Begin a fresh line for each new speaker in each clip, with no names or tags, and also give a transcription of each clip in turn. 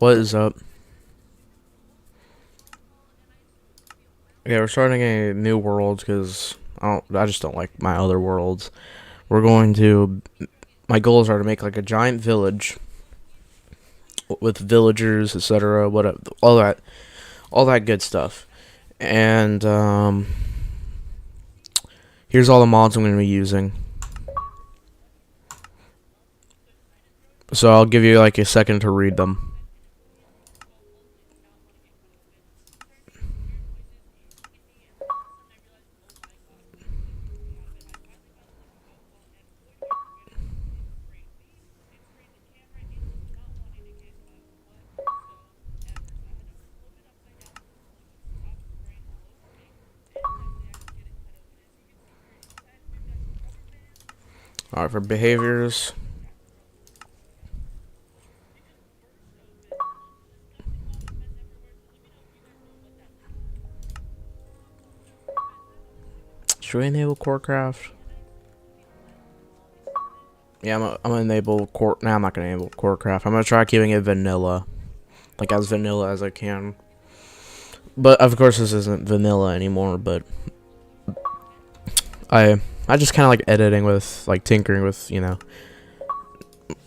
What is up? Yeah, we're starting a new world because I just don't like my other worlds. We're going to. My goals are to make like a giant village with villagers, etc. What all that good stuff. And here's all the mods I'm going to be using. So I'll give you like a second to read them. All right, for behaviors. Should we enable kreekcraft? Yeah, I'm gonna enable Nah, I'm not gonna enable kreekcraft. I'm gonna try keeping it vanilla, like as vanilla as I can. But of course, this isn't vanilla anymore. But I just kind of like editing with like tinkering with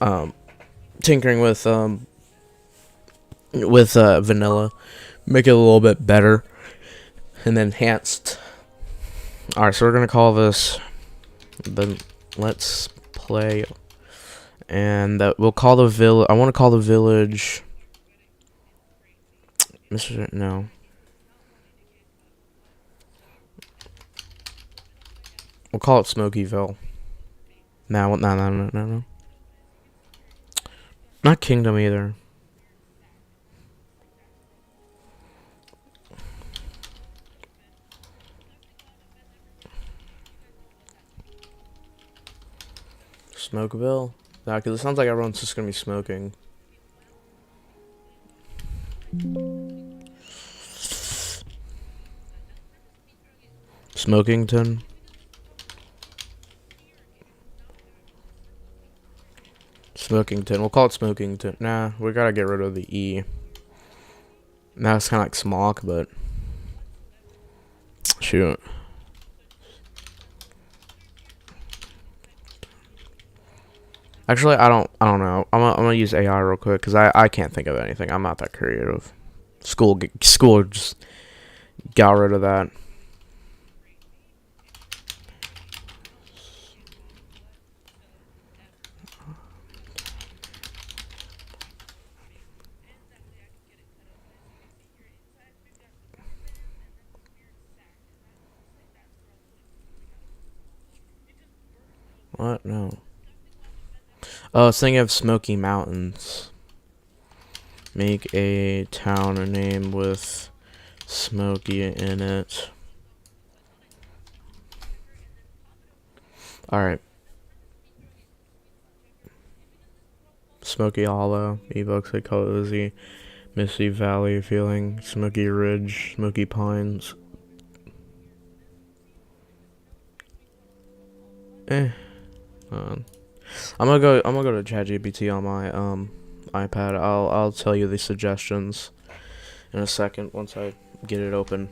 um tinkering with vanilla, make it a little bit better and enhanced. All right, so we're gonna call this the Let's Play, and we'll call the village. I want to call the village Mr. No. We'll call it Smokyville. No. Not Kingdom either. Smokeville? Nah, because it sounds like everyone's just gonna be smoking. Smokington? Smokington. We'll call it Smokington. Nah, we gotta get rid of the E. Now it's kind of like Smog, but shoot. Actually, I don't know. I'm gonna use AI real quick because I can't think of anything. I'm not that creative. School just got rid of that. What? No. Oh, I was thinking of Smoky Mountains. Make a town name with Smoky in it. Alright. Smoky Hollow, evokes a cozy, misty valley feeling. Smoky Ridge, Smoky Pines. I'm gonna go to ChatGPT on my iPad. I'll tell you the suggestions in a second once I get it open.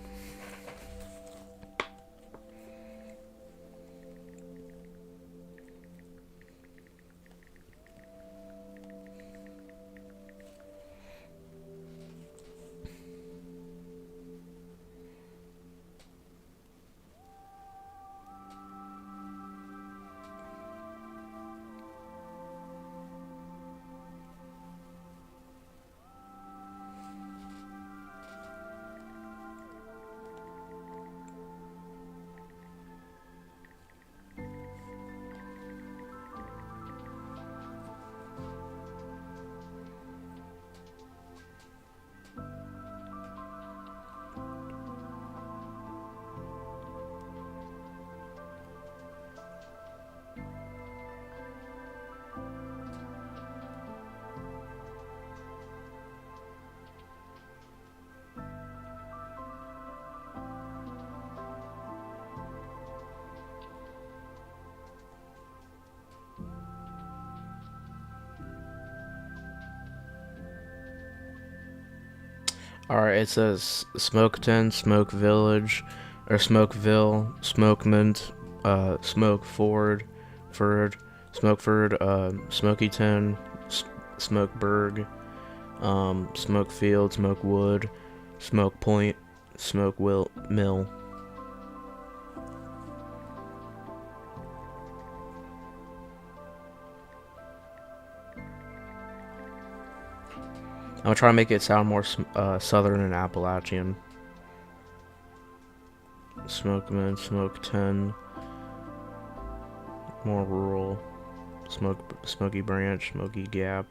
Alright, it says Smoketon, Smoke Village, or Smokeville, Smokemint, Smokeford, Smokyton, Smokeburg, Smokefield, Smokewood, Smoke Point, Smoke Mill. I'm trying to make it sound more southern and Appalachian. Smokeman, Smoketon, more rural. Smoky Branch, Smoky Gap,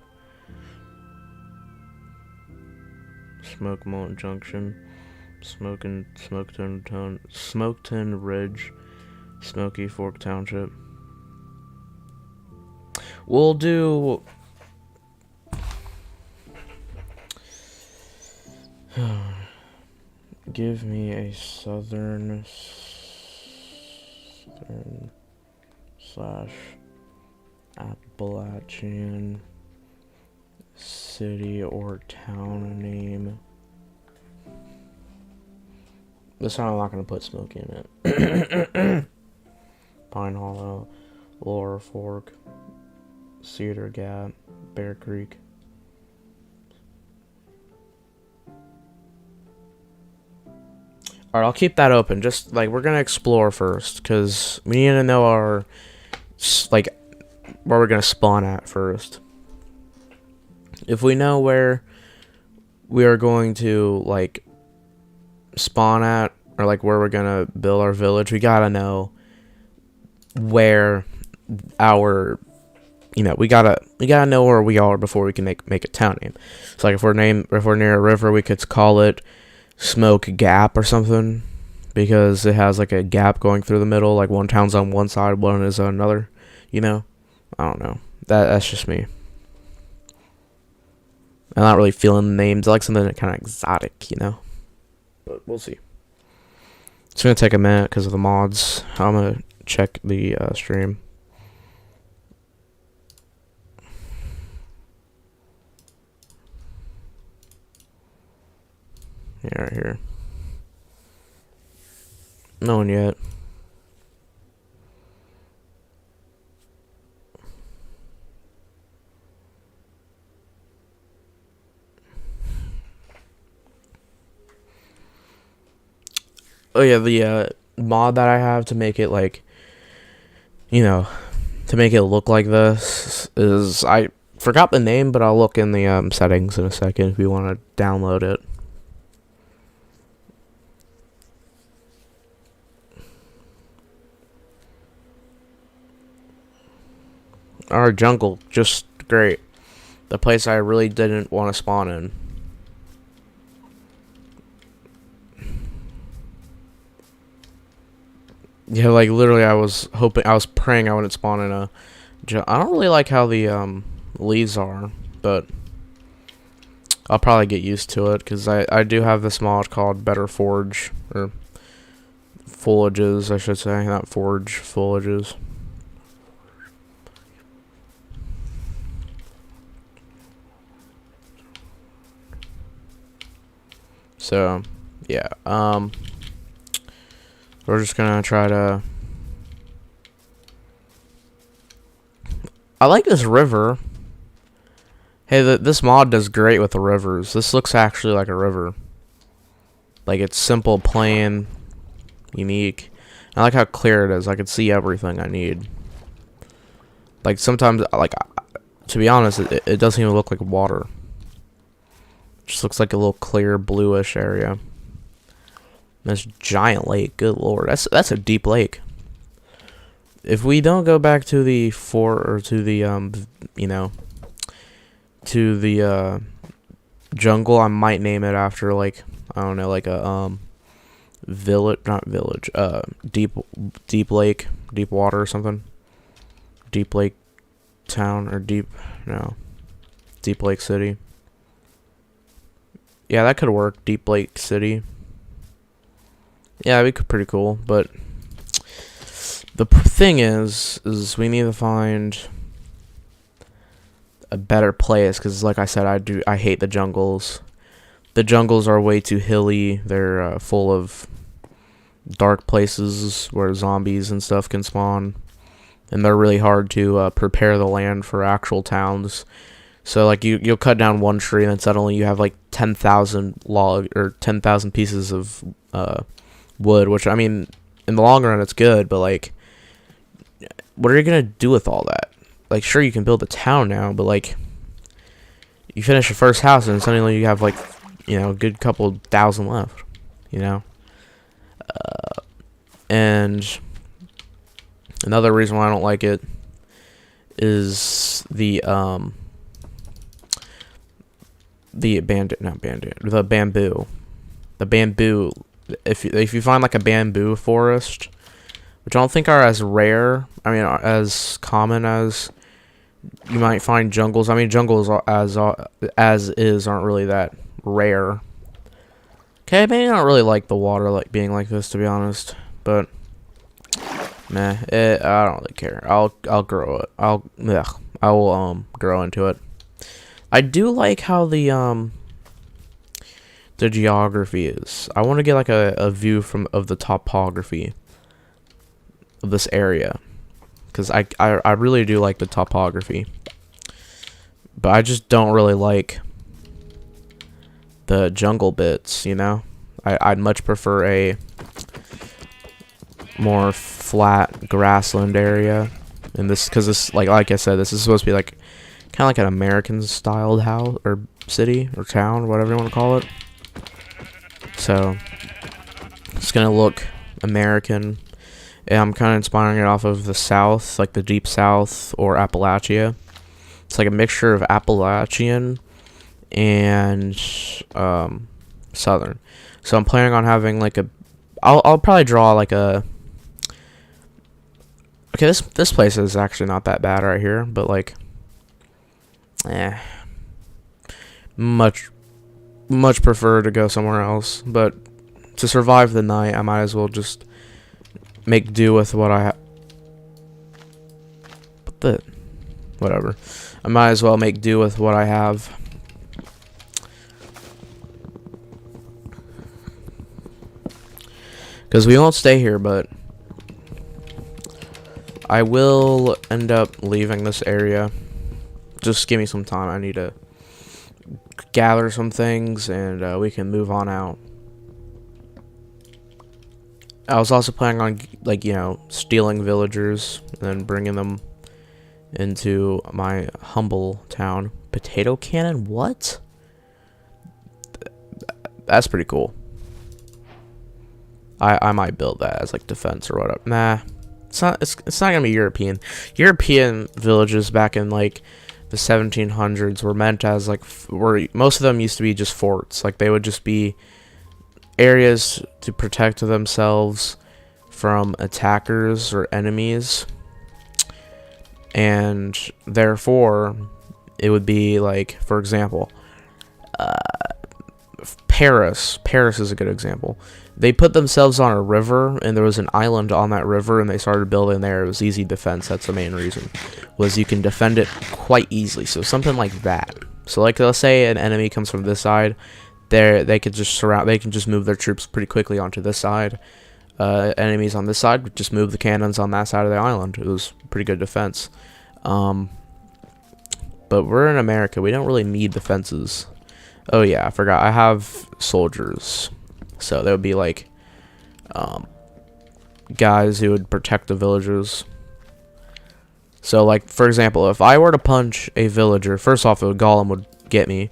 Smokemont Junction, Smoketon Ridge, Smoky Fork Township. We'll do. Give me a southern slash Appalachian city or town name. This time I'm not going to put Smoky in it. Pine Hollow, Laurel Fork, Cedar Gap, Bear Creek. Alright, I'll keep that open. Just, like, we're going to explore first, because we need to know our, like, where we're going to spawn at first. If we know where we are going to, like, spawn at, or, like, where we're going to build our village, we got to know where our, you know, we gotta know where we are before we can make a town name. So, like, if we're near a river, we could call it Smoke Gap or something, because it has like a gap going through the middle, like one town's on one side, one is on another, you know. I don't know, that's just me. I'm not really feeling the names. I like something kind of exotic, you know, but we'll see. It's gonna take a minute because of the mods. I'm gonna check the stream. Yeah, right here. No one yet. Oh yeah, the mod that I have to make it, like, you know, to make it look like this is, I forgot the name, but I'll look in the settings in a second if you want to download it. Our jungle, just great. The place I really didn't want to spawn in. Yeah, like, literally, I was praying I wouldn't spawn in a... I don't really like how the leaves are, but I'll probably get used to it, because I do have this mod called Better Forge, or Foliages, I should say, not Forge, Foliages. So, yeah, we're just gonna try to... I like this river. Hey, this mod does great with the rivers. This looks actually like a river. Like, it's simple, plain, unique. I like how clear it is. I can see everything I need. Like, sometimes, like, to be honest, it doesn't even look like water. It just looks like a little clear, bluish area. This giant lake, good lord, that's a deep lake. If we don't go back to the you know, to the jungle, I might name it after, like, I don't know, like a village, not village, deep lake, deep water or something. Deep Lake Town, or Deep Lake City. Yeah, that could work. Deep Lake City. Yeah, it'd be pretty cool, but the thing is we need to find a better place, because like I said, I hate the jungles. The jungles are way too hilly. They're full of dark places where zombies and stuff can spawn, and they're really hard to prepare the land for actual towns. So like you'll cut down one tree and then suddenly you have like 10,000 log or 10,000 pieces of wood, which I mean in the long run it's good, but like what are you gonna do with all that? Like sure you can build a town now, but like you finish your first house and suddenly you have like a good couple thousand left, and another reason why I don't like it is the bamboo. The bamboo. If you find like a bamboo forest, which I don't think are as rare, I mean as common as you might find jungles. I mean jungles as is aren't really that rare. Okay, I may not really like the water like being like this, to be honest, but meh, I don't really care. I'll grow it. I will grow into it. I do like how the geography is. I want to get like a view of the topography of this area, because I really do like the topography, but I just don't really like the jungle bits. I'd much prefer a more flat grassland area, and because this like I said, this is supposed to be like kind of like an American styled house or city or town, whatever you want to call it. So it's gonna look American, and I'm kind of inspiring it off of the South, like the Deep South or Appalachia. It's like a mixture of Appalachian and Southern. So I'm planning on having like I'll probably draw like a. Okay, this place is actually not that bad right here, but like, much prefer to go somewhere else. But to survive the night, I might as well just make do with what I have. But whatever, I might as well make do with what I have. Because we won't stay here, but I will end up leaving this area. Just give me some time. I need to gather some things, and we can move on out. I was also planning on, like, stealing villagers and then bringing them into my humble town. Potato cannon? What? That's pretty cool. I might build that as like defense or whatever. Nah, it's not gonna be European. European villages back in like the 1700s were meant as like most of them used to be just forts. Like they would just be areas to protect themselves from attackers or enemies, and therefore it would be like, for example, Paris is a good example. They put themselves on a river, and there was an island on that river, and they started building there. It was easy defense. That's the main reason, was you can defend it quite easily. So something like that. So like, let's say an enemy comes from this side, they could just surround. They can just move their troops pretty quickly onto this side. Enemies on this side would just move the cannons on that side of the island. It was pretty good defense. But we're in America. We don't really need defenses. Oh yeah, I forgot. I have soldiers. So there would be like guys who would protect the villagers. So like, for example, if I were to punch a villager, first off, a golem would get me,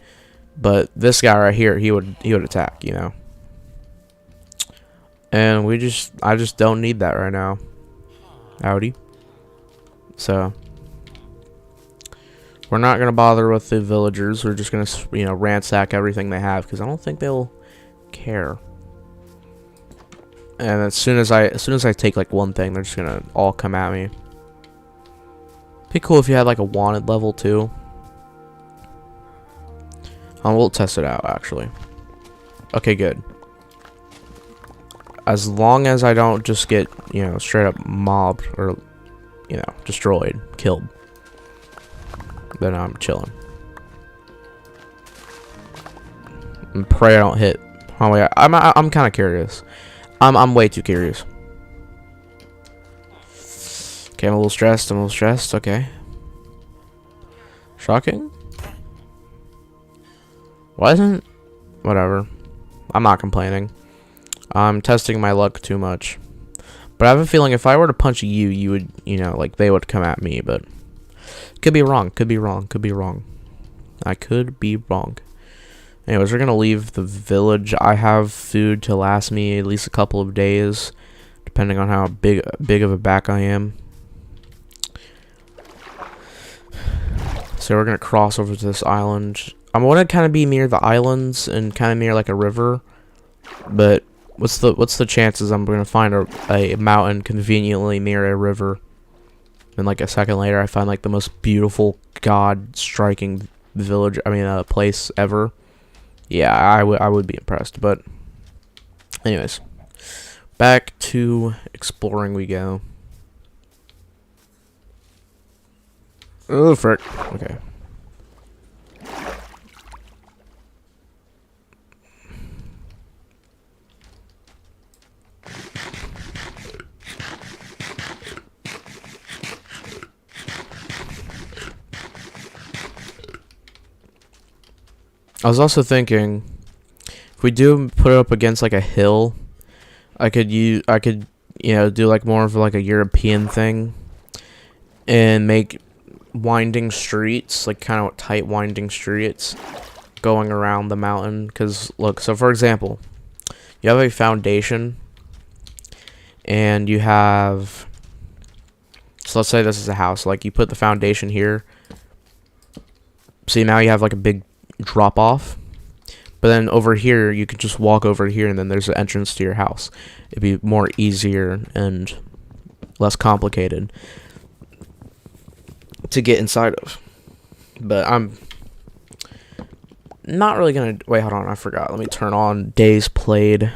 but this guy right here, he would attack, And I just don't need that right now. Howdy. So we're not gonna bother with the villagers. We're just gonna ransack everything they have, because I don't think they'll care. And as soon as I take like one thing, they're just gonna all come at me. Be cool if you had like a wanted level too. We'll test it out actually. Okay, good. As long as I don't just get straight up mobbed or destroyed, killed, then I'm chilling. And pray I don't hit. Oh yeah, I'm kind of curious. I'm way too curious. Okay, I'm a little stressed. Okay. Shocking. Why isn't... Whatever. I'm not complaining. I'm testing my luck too much. But I have a feeling if I were to punch you, you would, you know, like, they would come at me, but... Could be wrong. I could be wrong. Anyways, we're gonna leave the village. I have food to last me at least a couple of days, depending on how big of a back I am. So we're gonna cross over to this island. I want to kind of be near the islands and kind of near like a river, but what's the chances I'm gonna find a mountain conveniently near a river, and like a second later I find like the most beautiful god-striking village, place ever? Yeah, I would be impressed. But anyways, back to exploring we go. Oh frick. Okay. I was also thinking, if we do put it up against like a hill, I could you know, do like more of like a European thing and make winding streets, like kind of tight winding streets going around the mountain. Because look, so for example, you have a foundation and you have, so let's say this is a house, like you put the foundation here. See, now you have like a big drop off, but then over here you could just walk over here and then there's an entrance to your house. It'd be more easier and less complicated to get inside of. But I'm not really gonna wait, hold on, I forgot. Let me turn on days played.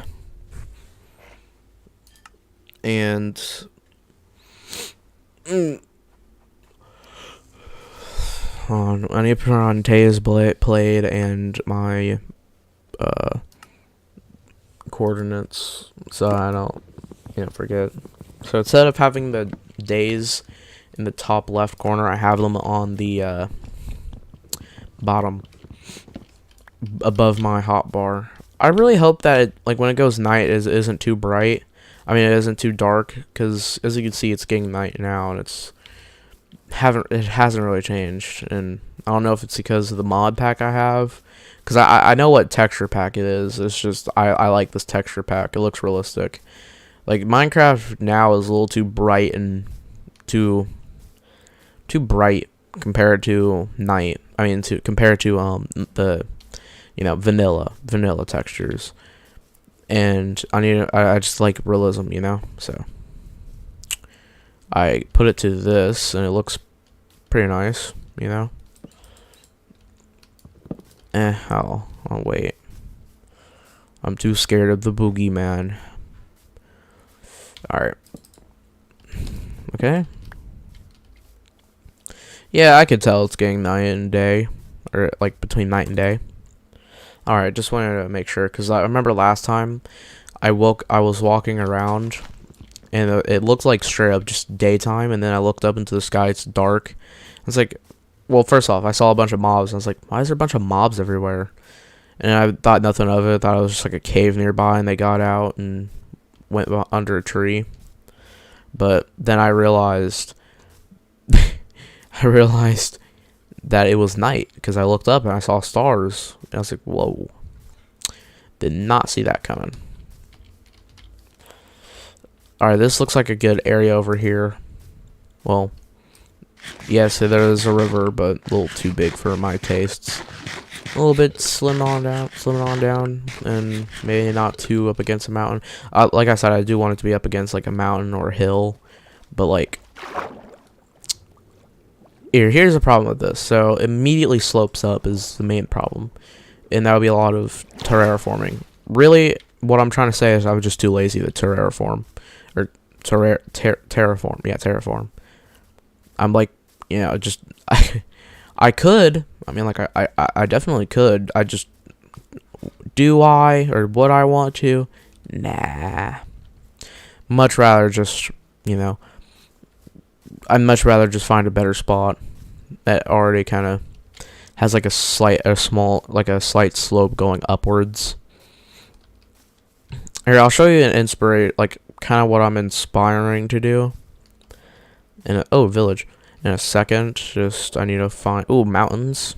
And I need to put on days played and my coordinates so I don't, forget. So instead of having the days in the top left corner, I have them on the bottom above my hotbar. I really hope that when it goes night, it isn't too bright. It isn't too dark, because as you can see, it's getting night now, and it hasn't really changed. And I don't know if it's because of the mod pack I have, because I know what texture pack it is. It's just I like this texture pack. It looks realistic. Like Minecraft now is a little too bright and too bright compared to night. Compared to the vanilla textures. And I just like realism, so I put it to this and it looks pretty nice, I'll wait. I'm too scared of the boogeyman. Alright. Okay. Yeah, I could tell it's getting night and day, or like between night and day. Alright, just wanted to make sure, because I remember last time I was walking around and it looked like straight up just daytime, and then I looked up into the sky, it's dark. I was like, well, first off, I saw a bunch of mobs, and I was like, why is there a bunch of mobs everywhere? And I thought nothing of it, thought it was just like a cave nearby, and they got out and went under a tree. But then I realized, that it was night, because I looked up and I saw stars, and I was like, whoa, did not see that coming. Alright, this looks like a good area over here. Well, yes, there is a river, but a little too big for my tastes. A little bit slim on down, and maybe not too up against a mountain. Like I said, I do want it to be up against like a mountain or a hill, but like, here's the problem with this. So immediately slopes up is the main problem, and that would be a lot of terraforming. Really, what I'm trying to say is I was just too lazy to terraform, or terraform. Yeah, terraform. I'm like, just I could. I definitely could. I just do I or would I want to? Nah. Much rather just, you know, I'd much rather just find a better spot that already kind of has like a slight slope going upwards. Here, I'll show you like kind of what I'm inspiring to do. Village. In a second, I need to find mountains.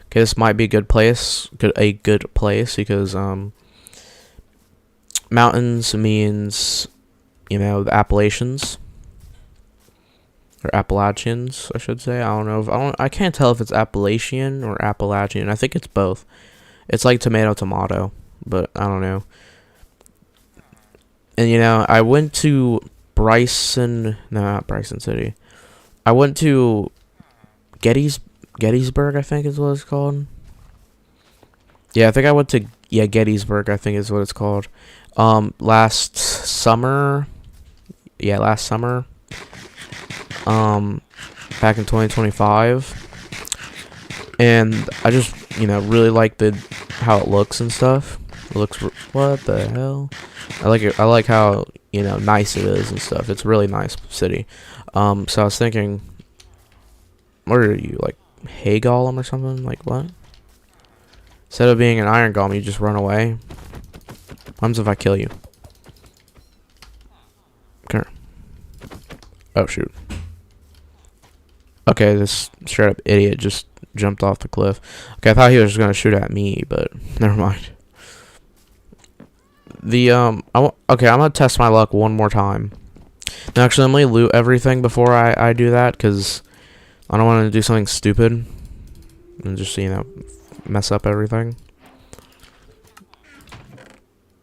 Okay, this might be a good place. A good place because mountains means, you know, the Appalachians. Or Appalachians, I should say. I can't tell if it's Appalachian or Appalachian. I think it's both. It's like tomato, but I don't know. And you know, I went to not Bryson City. I went to Gettysburg, I think is what it's called. Yeah, I think I went to Gettysburg, I think is what it's called. Last summer. Yeah, last summer. Back in 2025, and I just, you know, really like how it looks and stuff. It looks, what the hell? I like it. I like how, you know, nice it is and stuff. It's a really nice city. So I was thinking, what are you, like hay golem or something? Like what? Instead of being an iron golem, you just run away. What happens if I kill you? Come here. Oh shoot. Okay, this straight up idiot just jumped off the cliff. Okay, I thought he was gonna shoot at me, but never mind. Okay, I'm gonna test my luck one more time. Now, actually, I'm gonna loot everything before I do that, because I don't want to do something stupid and just, you know, mess up everything.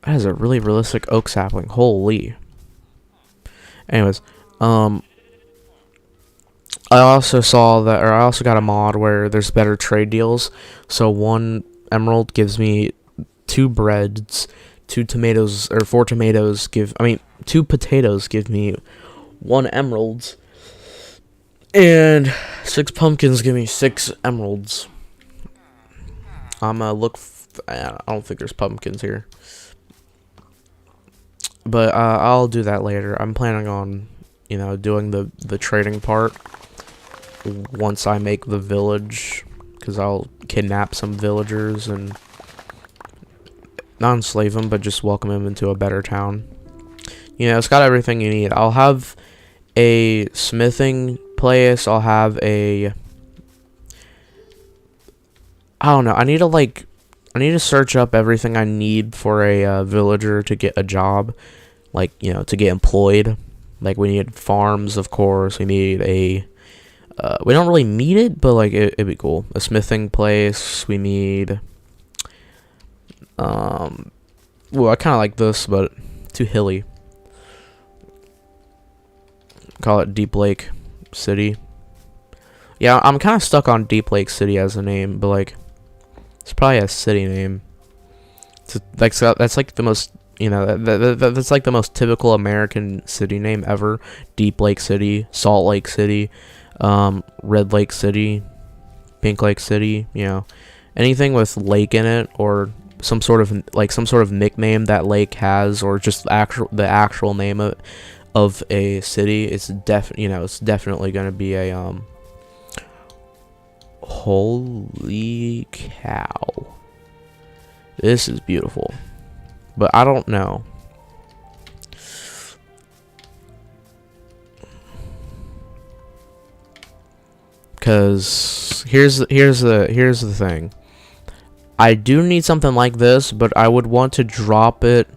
That is a really realistic oak sapling. Holy. Anyways, I also got a mod where there's better trade deals. So 1 emerald gives me 2 breads, 2 tomatoes, or 4 tomatoes 2 potatoes give me 1 emerald, and 6 pumpkins give me 6 emeralds. I'm gonna look. I don't think there's pumpkins here, but I'll do that later. I'm planning on, you know, doing the trading part once I make the village, because I'll kidnap some villagers and not enslave them, but just welcome them into a better town. You know, it's got everything you need. I'll have a smithing place. I'll have a, I don't know. I need to search up everything I need for a villager to get a job, like, you know, to get employed. Like, we need farms, of course. We need a we don't really need it, but like it'd be cool. A smithing place. We need well, I kind of like this, but too hilly. Call it Deep Lake City. Yeah, I'm kind of stuck on Deep Lake City as a name, but like it's probably a city name. That's like the most, you know, that's like the most typical American city name ever. Deep Lake City, Salt Lake City, Red Lake City, Pink Lake City. You know, anything with lake in it, or some sort of nickname that lake has, or just the actual name of a city. It's definitely gonna be a Holy cow, this is beautiful, but I don't know. Cause here's the thing. I do need something like this, but I would want to drop it,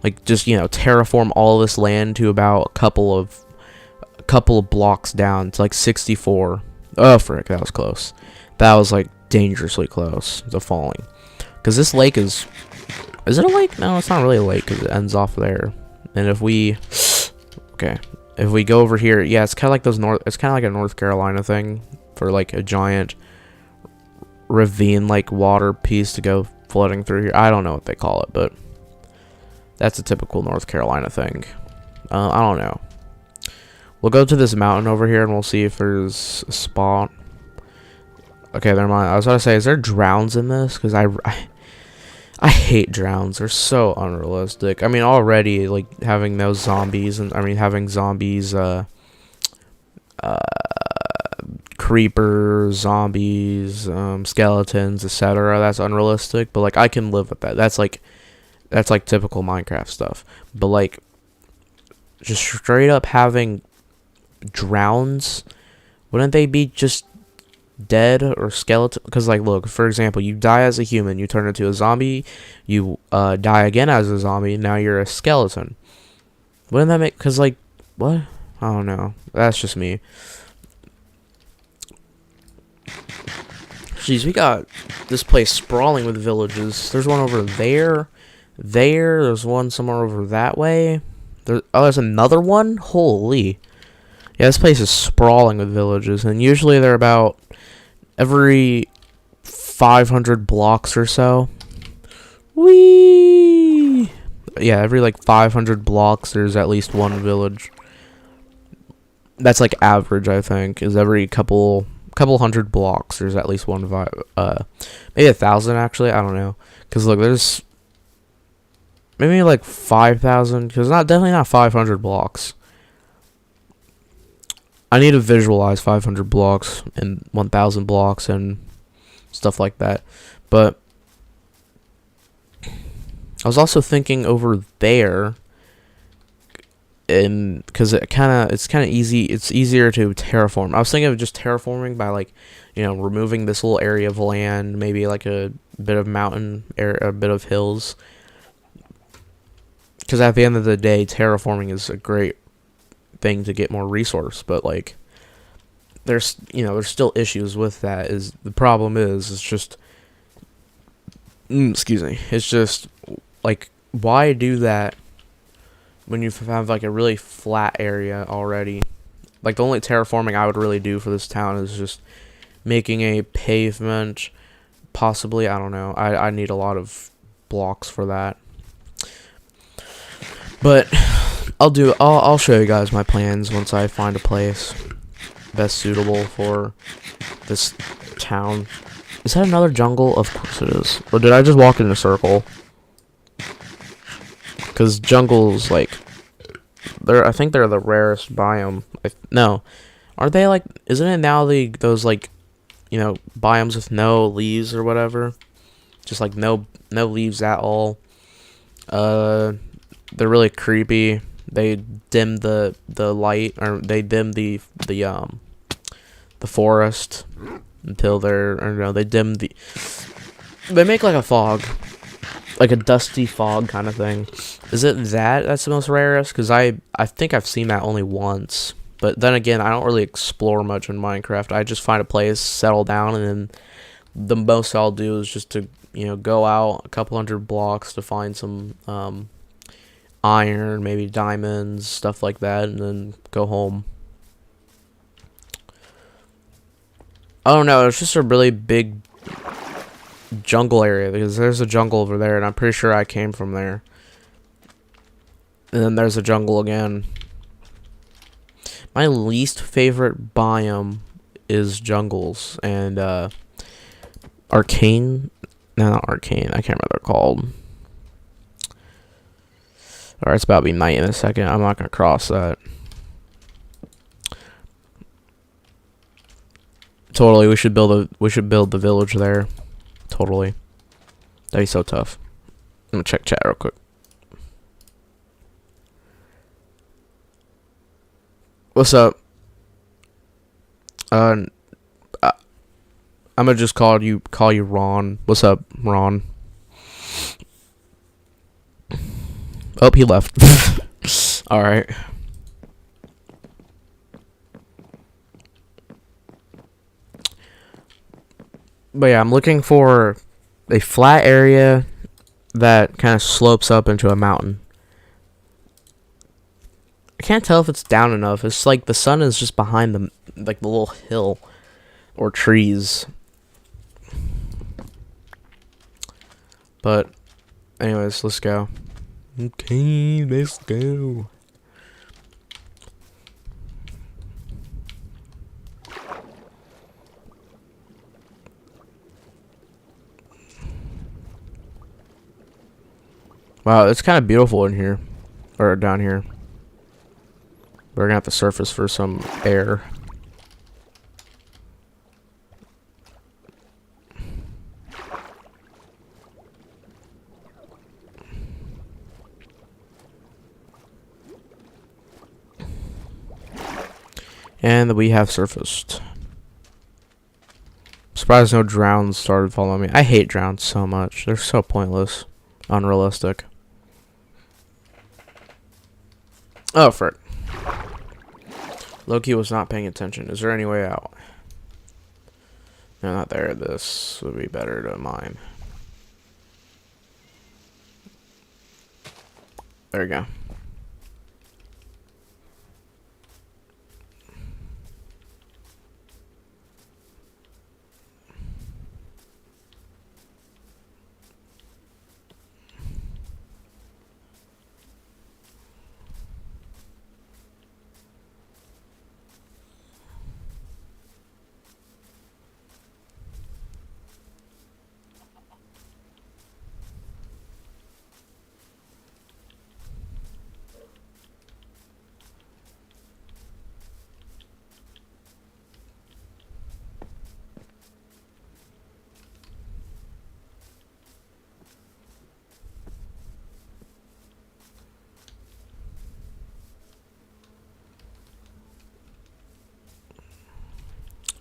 like, just, you know, terraform all this land to about a couple of blocks down to like 64. Oh frick, that was close. That was like dangerously close to falling. Cause this lake is it a lake? No, it's not really a lake because it ends off there. And if we go over here, yeah, it's kind of like it's kind of like a North Carolina thing for like a giant ravine like water piece to go flooding through here. I don't know what they call it, but that's a typical North Carolina thing. I don't know. We'll go to this mountain over here and we'll see if there's a spot. Okay, never mind. I was about to say, is there drowns in this? Because I hate drowns. They're so unrealistic. I mean, already like having those zombies, and I mean having zombies, uh, creepers, zombies, skeletons, etc. That's unrealistic. But like I can live with that. That's like typical Minecraft stuff. But like just straight up having drowns, wouldn't they be just dead or skeleton? Because like look, for example, you die as a human, you turn into a zombie, you die again as a zombie, now you're a skeleton. Wouldn't that make, because like what, I don't know, that's just me. Jeez, we got this place sprawling with villages. There's one over there's one somewhere over that way. There's another one. Holy, yeah, this place is sprawling with villages, and usually they're about every 500 blocks or so. Whee! Yeah, every like 500 blocks there's at least one village. That's like average, I think, is every couple hundred blocks there's at least one maybe 1,000 actually, I don't know. Because look, there's maybe like 5,000, because definitely not 500 blocks. I need to visualize 500 blocks and 1,000 blocks and stuff like that. But I was also thinking over there, and because it's kind of easy, it's easier to terraform. I was thinking of just terraforming by like, removing this little area of land, maybe like a bit of mountain area, a bit of hills. Because at the end of the day, terraforming is a great thing to get more resource, but like there's still issues with that. Is the problem is it's just excuse me, it's just like, why do that when you have like a really flat area already? Like the only terraforming I would really do for this town is just making a pavement, possibly. I don't know, I need a lot of blocks for that, but I'll show you guys my plans once I find a place best suitable for this town. Is that another jungle? Of course it is. Or did I just walk in a circle? Because jungles, like, I think they're the rarest biome. No, aren't they like? Isn't it now those like, biomes with no leaves or whatever? Just like no leaves at all. They're really creepy. They dim the light, or they dim the forest until they dim they make like a fog, like a dusty fog kind of thing. Is it that's the most rarest? Because I think I've seen that only once. But then again, I don't really explore much in Minecraft. I just find a place, settle down, and then the most I'll do is just to go out a couple hundred blocks to find some iron, maybe diamonds, stuff like that, and then go home. I don't know, it's just a really big jungle area, because there's a jungle over there, and I'm pretty sure I came from there. And then there's a jungle again. My least favorite biome is jungles, and arcane. No, not arcane. I can't remember what they're called. Alright, it's about to be night in a second. I'm not gonna cross that. Totally, we should build the village there. Totally. That'd be so tough. I'm gonna check chat real quick. What's up? I'm gonna just call you Ron. What's up, Ron? Oh, he left. Alright. But yeah, I'm looking for a flat area that kind of slopes up into a mountain. I can't tell if it's down enough. It's like the sun is just behind the little hill or trees. But anyways, let's go. Okay, let's go. Wow, it's kind of beautiful in here. Or down here. We're gonna have to surface for some air. And we have surfaced. Surprised no drowns started following me. I hate drowns so much. They're so pointless. Unrealistic. Oh, frick. Loki was not paying attention. Is there any way out? No, not there. This would be better to mine. There we go.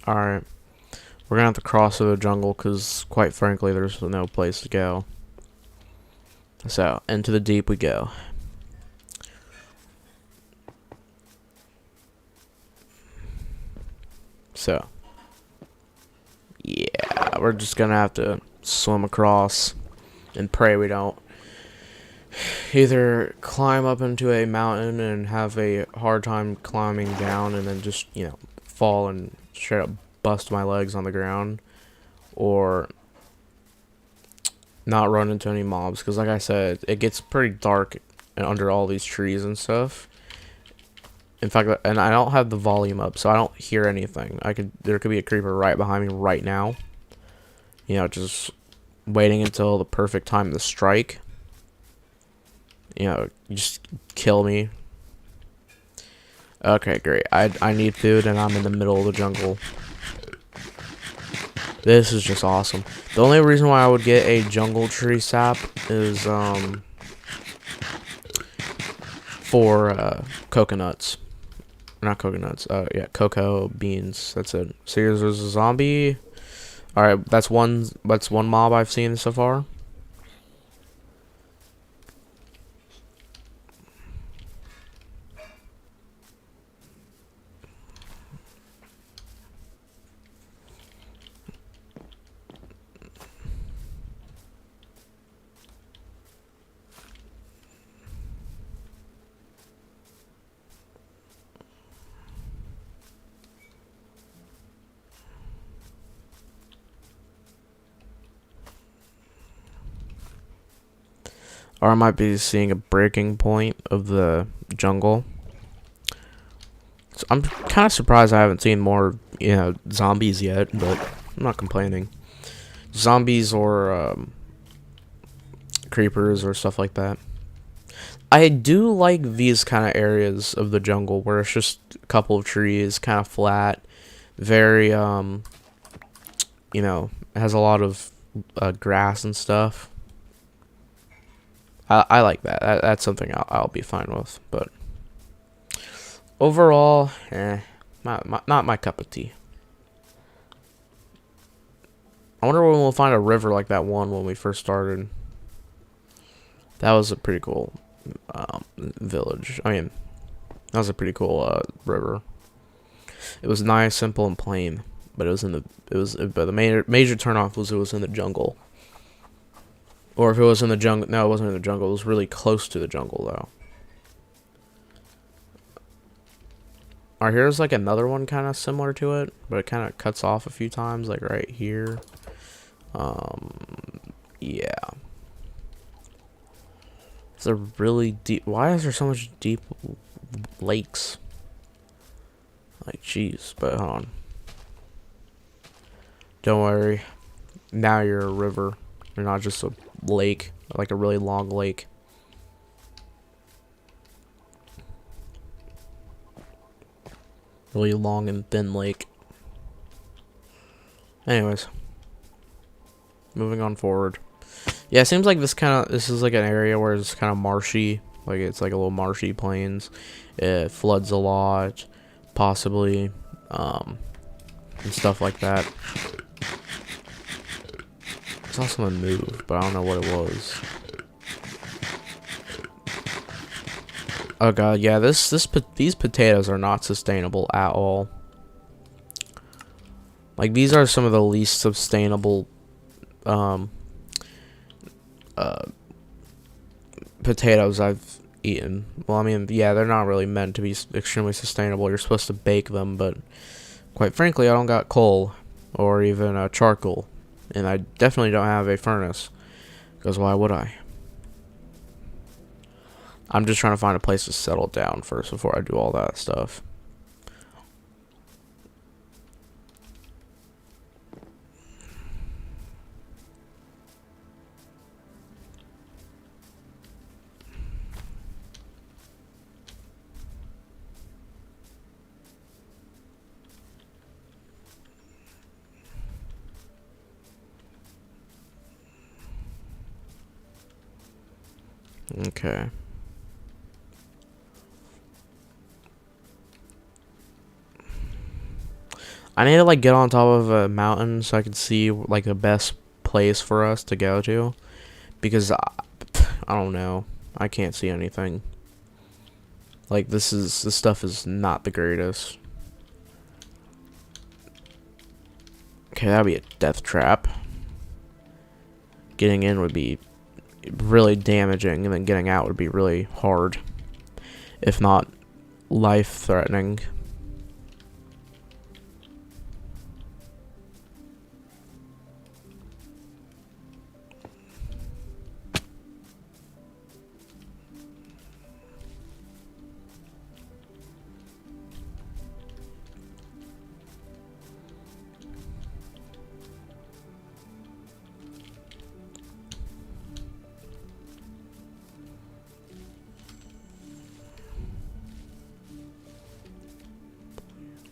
Alright. We're gonna have to cross through the jungle because, quite frankly, there's no place to go. So, into the deep we go. So, yeah, we're just gonna have to swim across and pray we don't either climb up into a mountain and have a hard time climbing down and then just, you know, fall and straight up bust my legs on the ground, or not run into any mobs, because like I said, it gets pretty dark under all these trees and stuff. In fact, and I don't have the volume up, so I don't hear anything. There could be a creeper right behind me right now. You know, just waiting until the perfect time to strike. You know, just kill me. Okay, great. I need food, and I'm in the middle of the jungle. This is just awesome. The only reason why I would get a jungle tree sap is for coconuts. Not coconuts. Yeah, cocoa beans. That's it. So there's a zombie. All right, that's one mob I've seen so far. Or I might be seeing a breaking point of the jungle. So I'm kind of surprised I haven't seen more, you know, zombies yet, but I'm not complaining. Zombies or creepers or stuff like that. I do like these kind of areas of the jungle where it's just a couple of trees, kind of flat, very, you know, it has a lot of grass and stuff. I like that. That's something I'll be fine with. But overall, not my cup of tea. I wonder when we'll find a river like that one when we first started. That was a pretty cool village. I mean, that was a pretty cool river. It was nice, simple, and plain. But it was in the but the major turnoff was it was in the jungle. Or if it was in the jungle, no, it wasn't in the jungle. It was really close to the jungle, though. Alright, here's like another one kind of similar to it, but it kind of cuts off a few times, like right here. Yeah. It's a really deep. Why is there so much deep lakes? Like, jeez, but hold on. Don't worry. Now you're a river. You're not just a lake, like a really long lake. really long and thin lake. Anyways, moving on forward. Yeah, it seems like this is like an area where it's kind of marshy. Like it's like a little marshy plains. It floods a lot, possibly, and stuff like that. I saw someone move, but I don't know what it was. Oh god, yeah, these potatoes are not sustainable at all. Like these are some of the least sustainable potatoes I've eaten. Well, I mean, yeah, they're not really meant to be extremely sustainable. You're supposed to bake them, but quite frankly, I don't got coal or even charcoal, and I definitely don't have a furnace, because why would I? I'm just trying to find a place to settle down first before I do all that stuff. Okay. I need to like get on top of a mountain so I can see like the best place for us to go to, because I don't know. I can't see anything. Like this stuff is not the greatest. Okay, that'd be a death trap. Getting in would be really damaging, and then getting out would be really hard, if not life-threatening.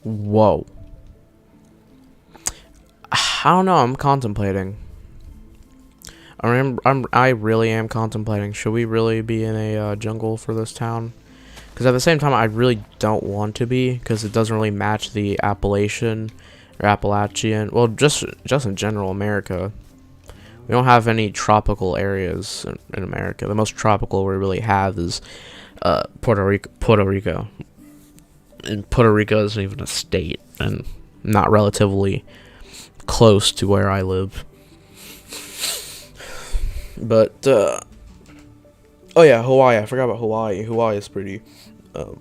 Whoa. I don't know. I'm contemplating. I really am contemplating. Should we really be in a jungle for this town? Because at the same time, I really don't want to be, because it doesn't really match the Appalachian or Appalachian. Well, just in general, America. We don't have any tropical areas in America. The most tropical we really have is Puerto Rico. And Puerto Rico isn't even a state, and not relatively close to where I live. But oh yeah, Hawaii. I forgot about Hawaii. Hawaii is pretty. Hawaii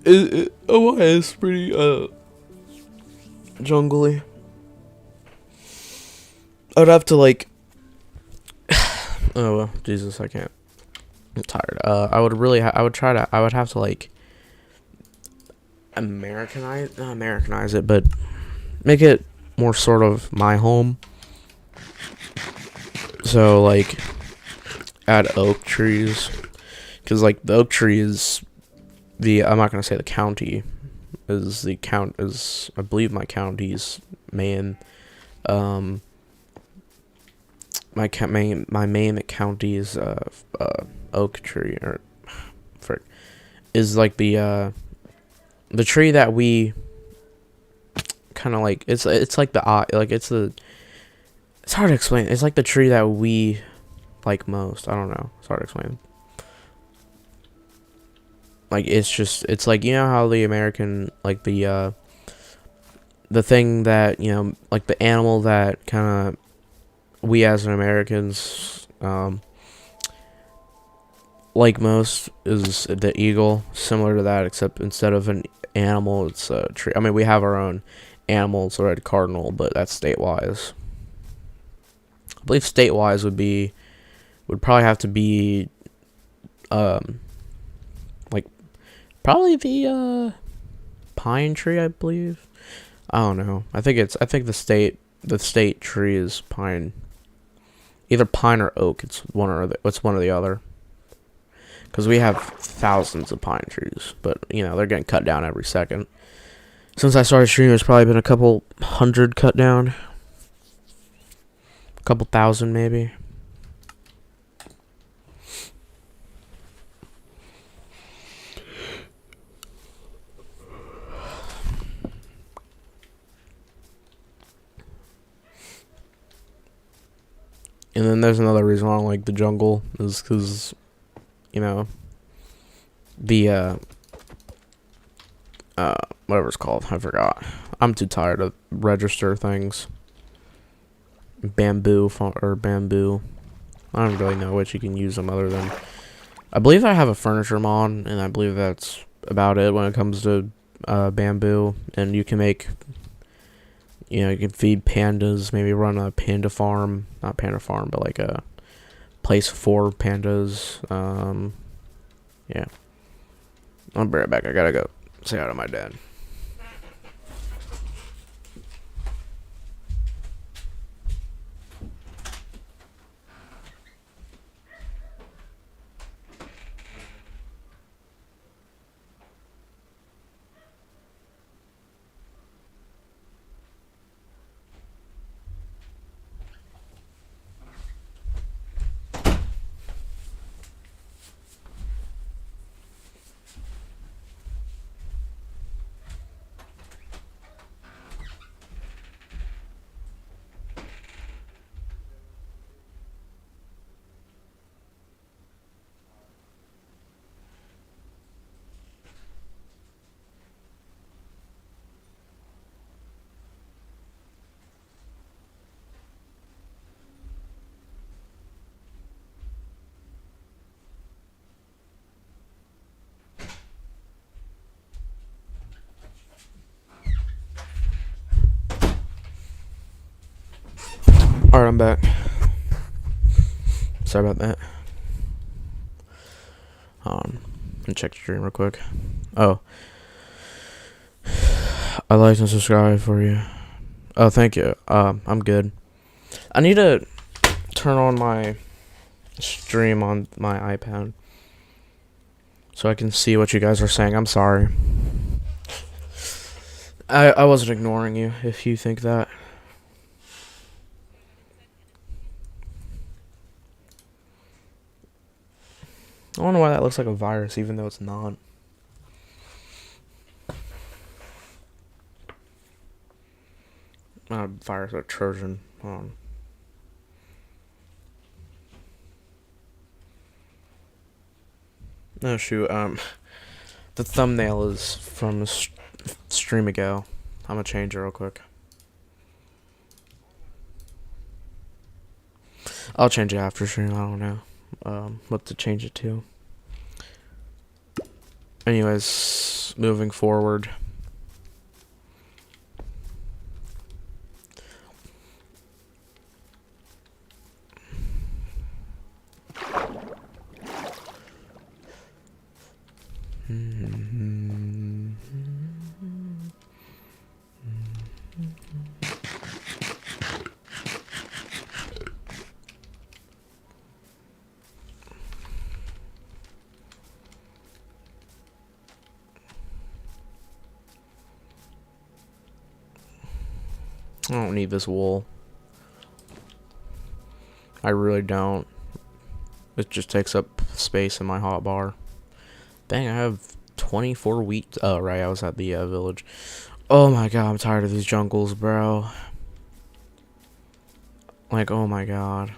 is pretty jungly. I'd have to like. Oh well, Jesus, I can't. I'm tired. I would really. I would try to. I would have to like. Americanize it, but make it more sort of my home. So like, add oak trees, because like the oak tree is the. I'm not gonna say the county is the count is. I believe my county's main. My main county is oak tree, or frick, is like the tree that we kind of like. It's like it's hard to explain. It's like the tree that we like most. I don't know. It's hard to explain. Like it's like, you know how the American, like the thing that, you know, like the animal that kind of we as Americans like most is the eagle. Similar to that, except instead of an animal, it's a tree. I mean, we have our own animals, the red cardinal, but that's state-wise. I believe state-wise would probably have to be like probably the pine tree, I believe. I don't know. I think the state tree is pine. Either pine or oak. It's one or the other. Because we have thousands of pine trees, but, you know, they're getting cut down every second. Since I started streaming, there's probably been a couple hundred cut down. A couple thousand, maybe. And then there's another reason why I don't like the jungle, is because, you know, the, whatever it's called, I forgot. I'm too tired to register things. Bamboo, or bamboo. I don't really know which you can use them other than... I believe I have a furniture mod, and I believe that's about it when it comes to, bamboo. And you can make... You know, you can feed pandas, maybe run a panda farm. Not panda farm, but like a place for pandas. Yeah. I'll be right back. I gotta go say hi to my dad. Alright, I'm back. Sorry about that. Let me check the stream real quick. Oh. I like and subscribe for you. Oh, thank you. I'm good. I need to turn on my stream on my iPad so I can see what you guys are saying. I'm sorry. I wasn't ignoring you, if you think that. I don't know why that looks like a virus, even though it's not. Not a virus, a Trojan. No, shoot. The thumbnail is from a stream ago. I'm gonna change it real quick. I'll change it after stream. I don't know what to change it to. Anyways, moving forward. I don't need this wool. I really don't. It just takes up space in my hotbar. Dang, I have 24 wheat. Oh, right, I was at the village. Oh my god, I'm tired of these jungles, bro. Like, oh my god.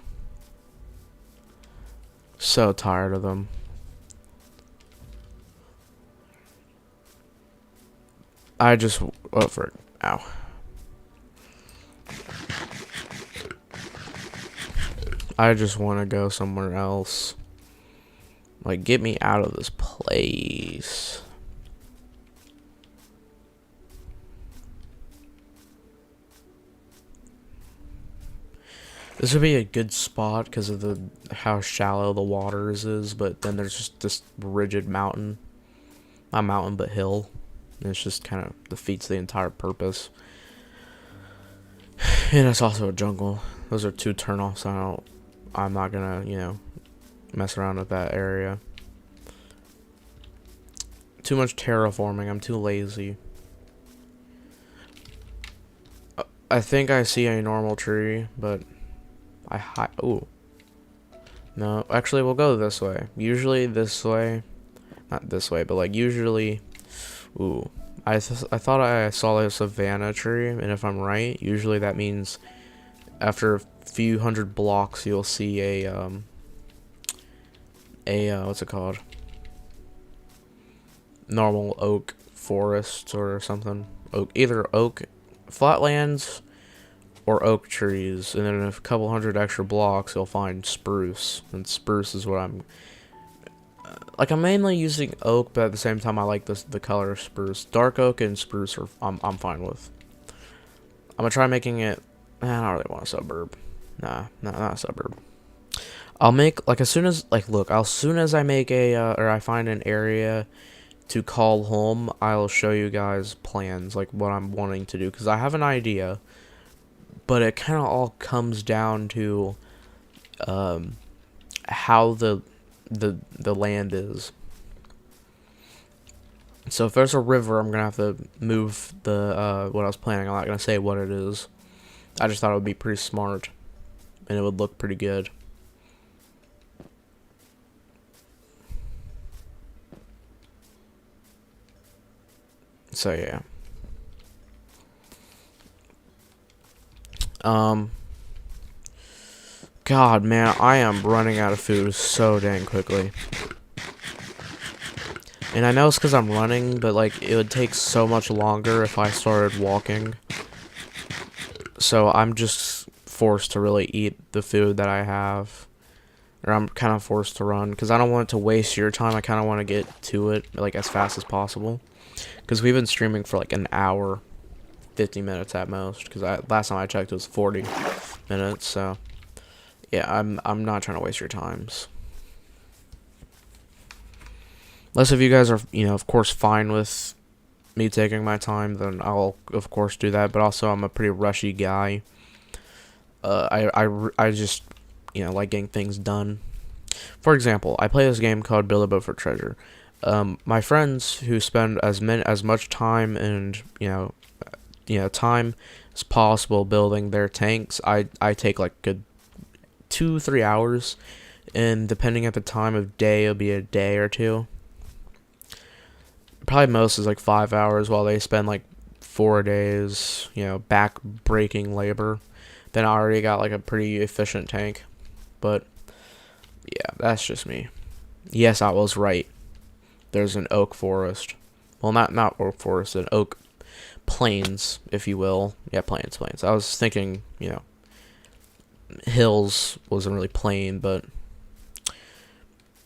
So tired of them. I just... Oh, frick. Ow. I just want to go somewhere else. Like, get me out of this place. This would be a good spot because of how shallow the waters is, but then there's just this rigid mountain. Not mountain, but hill. And it's just kind of defeats the entire purpose. And it's also a jungle. Those are two turnoffs. I'm not gonna, you know, mess around with that area. too much terraforming. I'm too lazy. I think I see a normal tree, but ooh. No, actually, we'll go this way. Usually this way. Not this way, but like usually. Ooh. I thought I saw a savanna tree, and if I'm right, usually that means after a few hundred blocks you'll see a what's it called? Normal oak forest or something. Either oak flatlands or oak trees, and then in a couple hundred extra blocks you'll find spruce, and spruce is what I'm like. I'm mainly using oak, but at the same time I like the color of spruce. Dark oak and spruce are I'm fine with. I'm gonna try making it. I don't really want a suburb. Nah, not a suburb. I'll make like as soon as I make a or I find an area to call home, I'll show you guys plans, like what I'm wanting to do, because I have an idea, but it kind of all comes down to how the land is. So if there's a river, I'm gonna have to move the what I was planning. I'm not gonna say what it is. I just thought it would be pretty smart, and it would look pretty good. So yeah. God, man, I am running out of food so dang quickly. And I know it's because I'm running, but like it would take so much longer if I started walking. So I'm just forced to really eat the food that I have. Or I'm kind of forced to run because I don't want it to waste your time. I kind of want to get to it like as fast as possible. Because we've been streaming for like an hour, 50 minutes at most. Because last time I checked it was 40 minutes. So yeah, I'm not trying to waste your times. Unless if you guys are, of course, fine with me taking my time, then I'll of course do that. But also, I'm a pretty rushy guy. I just like getting things done. For example, I play this game called Build a Boat for Treasure. My friends who spend as much time and time as possible building their tanks, I take like good 2-3 hours, and depending at the time of day, it'll be a day or two. Probably most is like 5 hours, while they spend like 4 days, back breaking labor. Then I already got like a pretty efficient tank. But yeah, that's just me. Yes, I was right. There's an oak forest. Well, not oak forest, an oak plains, if you will. Yeah, plains. I was thinking, hills wasn't really plain, but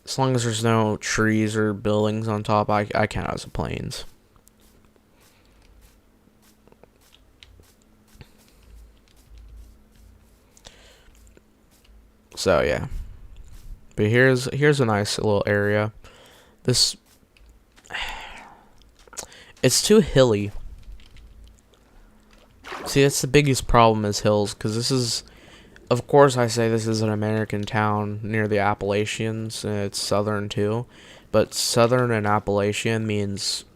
as long as there's no trees or buildings on top, I count it as a plains. So yeah. But here's a nice little area. It's too hilly. See, that's the biggest problem is hills, because this is, of course I say this is an American town near the Appalachians, and it's southern too, but southern and Appalachian means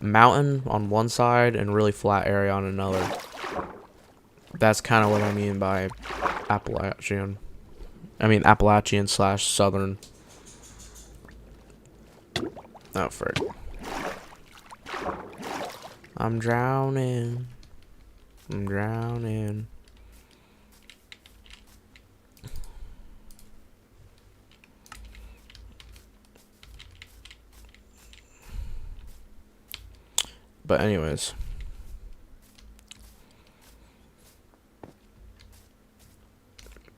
mountain on one side and really flat area on another. That's kind of what I mean by Appalachian. I mean Appalachian / southern. Oh, frick. I'm drowning. But anyways.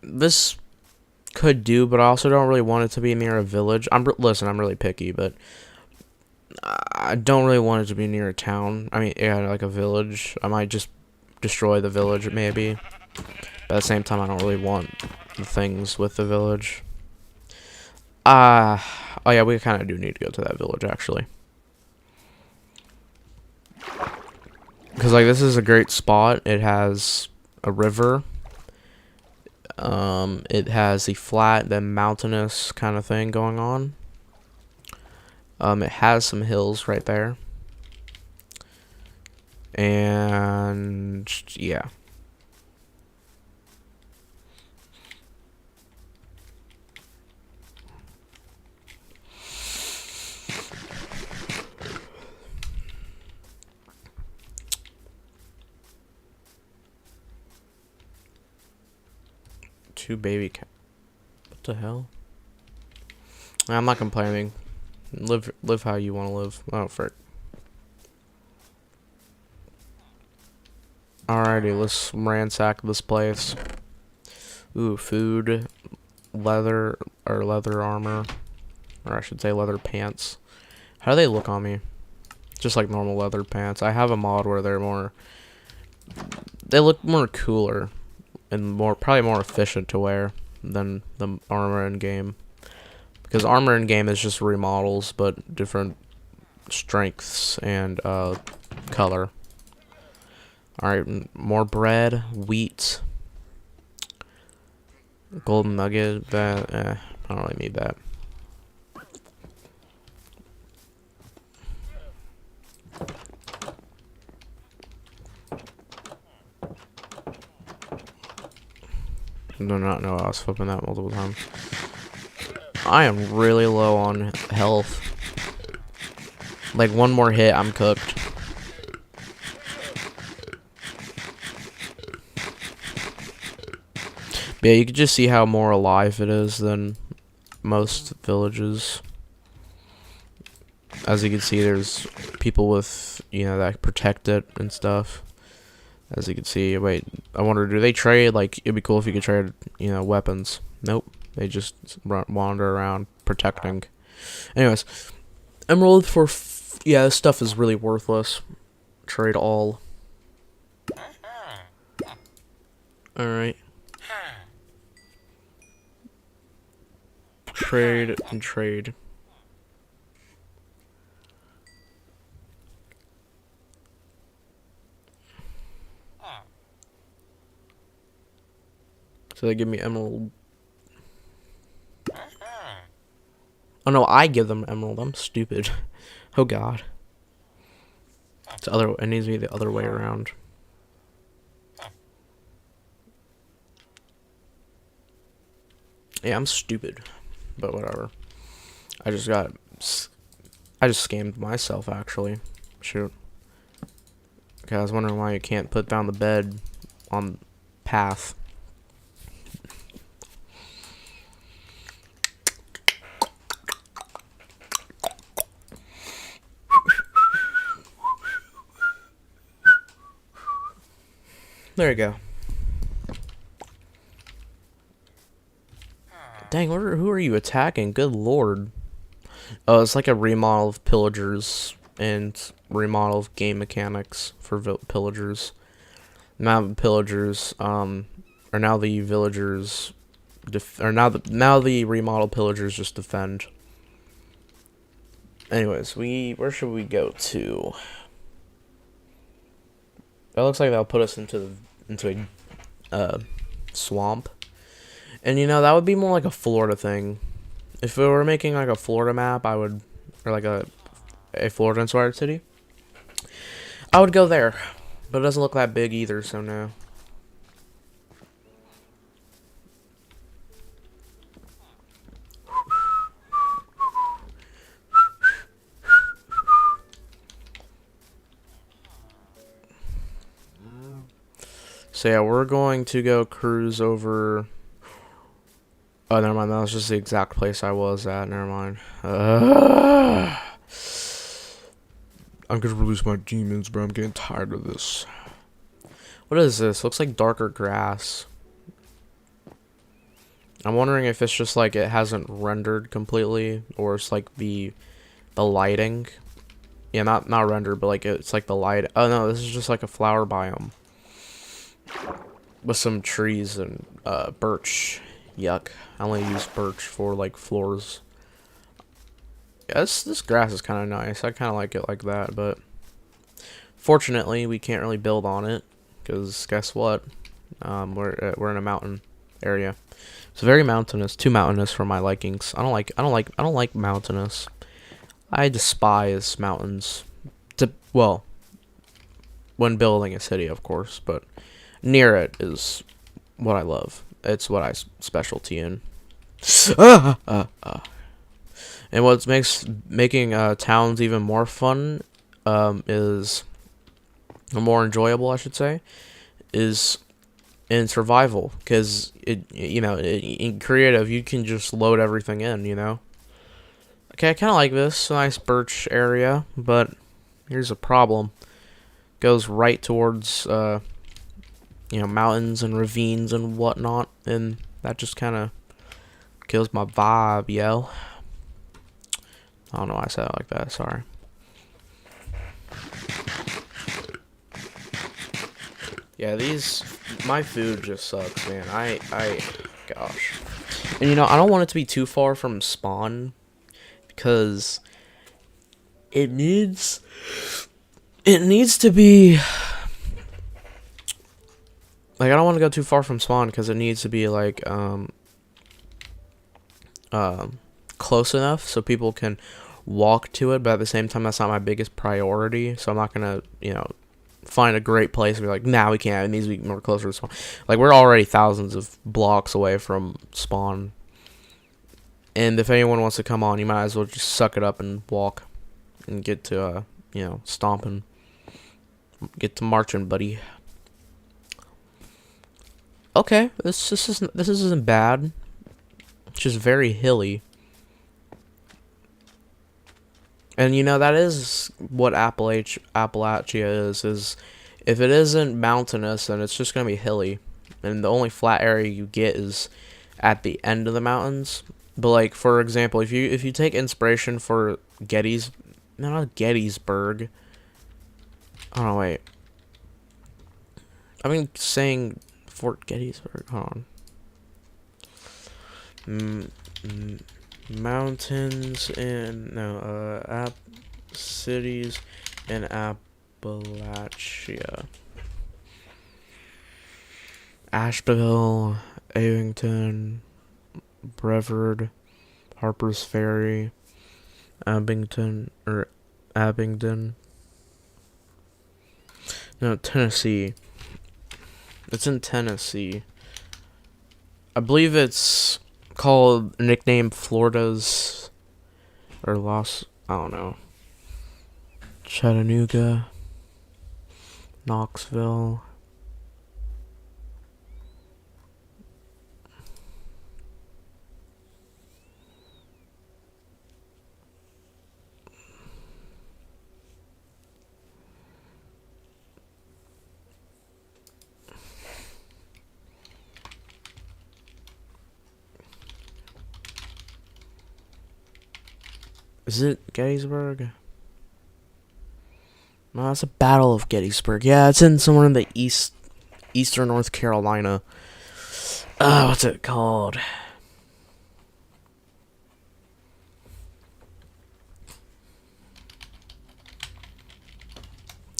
This could do, but I also don't really want it to be near a village. Listen, I'm really picky, but I don't really want it to be near a town. I mean, yeah, like a village. I might just destroy the village, maybe. But at the same time, I don't really want the things with the village. Oh yeah, we kind of do need to go to that village, actually. Because, like, this is a great spot. It has a river. It has the flat, then mountainous kind of thing going on. It has some hills right there. And yeah. Two baby cat. What the hell? I'm not complaining. Live how you want to live. Oh, frick. Alrighty, let's ransack this place. Ooh, food, leather armor, or I should say leather pants. How do they look on me? Just like normal leather pants. I have a mod where they look more cooler and probably more efficient to wear than the armor in game. Because armor in game is just remodels, but different strengths and color. Alright, more bread, wheat, golden nugget. That I don't really need that. I do not know I was flipping that multiple times. I am really low on health. Like one more hit, I'm cooked. But yeah, you can just see how more alive it is than most villages. As you can see, there's people with, that protect it and stuff. As you can see, wait, I wonder, do they trade? Like, it'd be cool if you could trade, weapons. Nope. They just wander around protecting. Anyways, emerald for, this stuff is really worthless. Trade all. Alright. Trade and trade. So they give me emerald. Oh no, I give them emerald. I'm stupid. Oh god. It needs to be the other way around. Yeah, I'm stupid. But whatever. I just scammed myself, actually. Shoot. Okay, I was wondering why you can't put down the bed on path. There you go. Dang, who are you attacking? Good lord. Oh, it's like a remodel of pillagers and remodel of game mechanics for pillagers. Now the pillagers are now the villagers now the remodeled pillagers just defend. Anyways, where should we go to? That looks like that'll put us into a swamp. And that would be more like a Florida thing. If we were making like a Florida map, or like a Florida inspired city, I would go there. But it doesn't look that big either, so no. So yeah, we're going to go cruise over. Oh, never mind. That was just the exact place I was at. Never mind. I'm gonna release my demons, bro. I'm getting tired of this. What is this? Looks like darker grass. I'm wondering if it's just like it hasn't rendered completely, or it's like the lighting. Yeah, not rendered, but like it's like the light. Oh no, this is just like a flower biome with some trees and birch. Yuck. I only use birch for like floors. Yeah, this grass is kind of nice. I kind of like it like that, but fortunately we can't really build on it because guess what? We're in a mountain area. It's very mountainous, too mountainous for my likings. I don't like mountainous. I despise mountains. Well, when building a city, of course, but near it is what I love. It's what I specialty in. And what makes making towns even more fun, is or more enjoyable, I should say, is in survival, because in creative you can just load everything in. Okay, I kind of like this nice birch area, but here's a problem. Goes right towards mountains and ravines and whatnot, and that just kind of kills my vibe, yo. I don't know why I said it like that. Sorry. Yeah, my food just sucks, man. Gosh. And I don't want it to be too far from spawn, because it needs to be, like, I don't want to go too far from spawn, because it needs to be like close enough so people can walk to it, but at the same time that's not my biggest priority, so I'm not gonna find a great place and be like, nah, we can't, it needs to be more closer to spawn. Like, we're already thousands of blocks away from spawn, and if anyone wants to come on, you might as well just suck it up and walk and get to stomping, get to marching, buddy. Okay, this isn't bad. It's just very hilly. And that is what Appalachia is if it isn't mountainous, then it's just gonna be hilly, and the only flat area you get is at the end of the mountains. But, like, for example, if you take inspiration for not Gettysburg. Oh no, wait. I've been saying Fort Gettysburg. Hold on. Mountains in cities in Appalachia. Asheville, Avington, Brevard, Harper's Ferry, Abington. No, Tennessee. It's in Tennessee. I believe it's nicknamed Florida's, or I don't know. Chattanooga, Knoxville. Is it Gettysburg? No, it's a Battle of Gettysburg. Yeah, it's in somewhere in the eastern North Carolina. What's it called?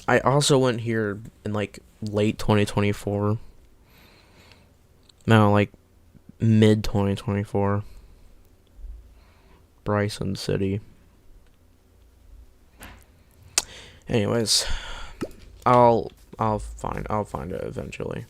I also went here in, like, late 2024. No, like, mid 2024. Bryson City. Anyways, I'll find it eventually.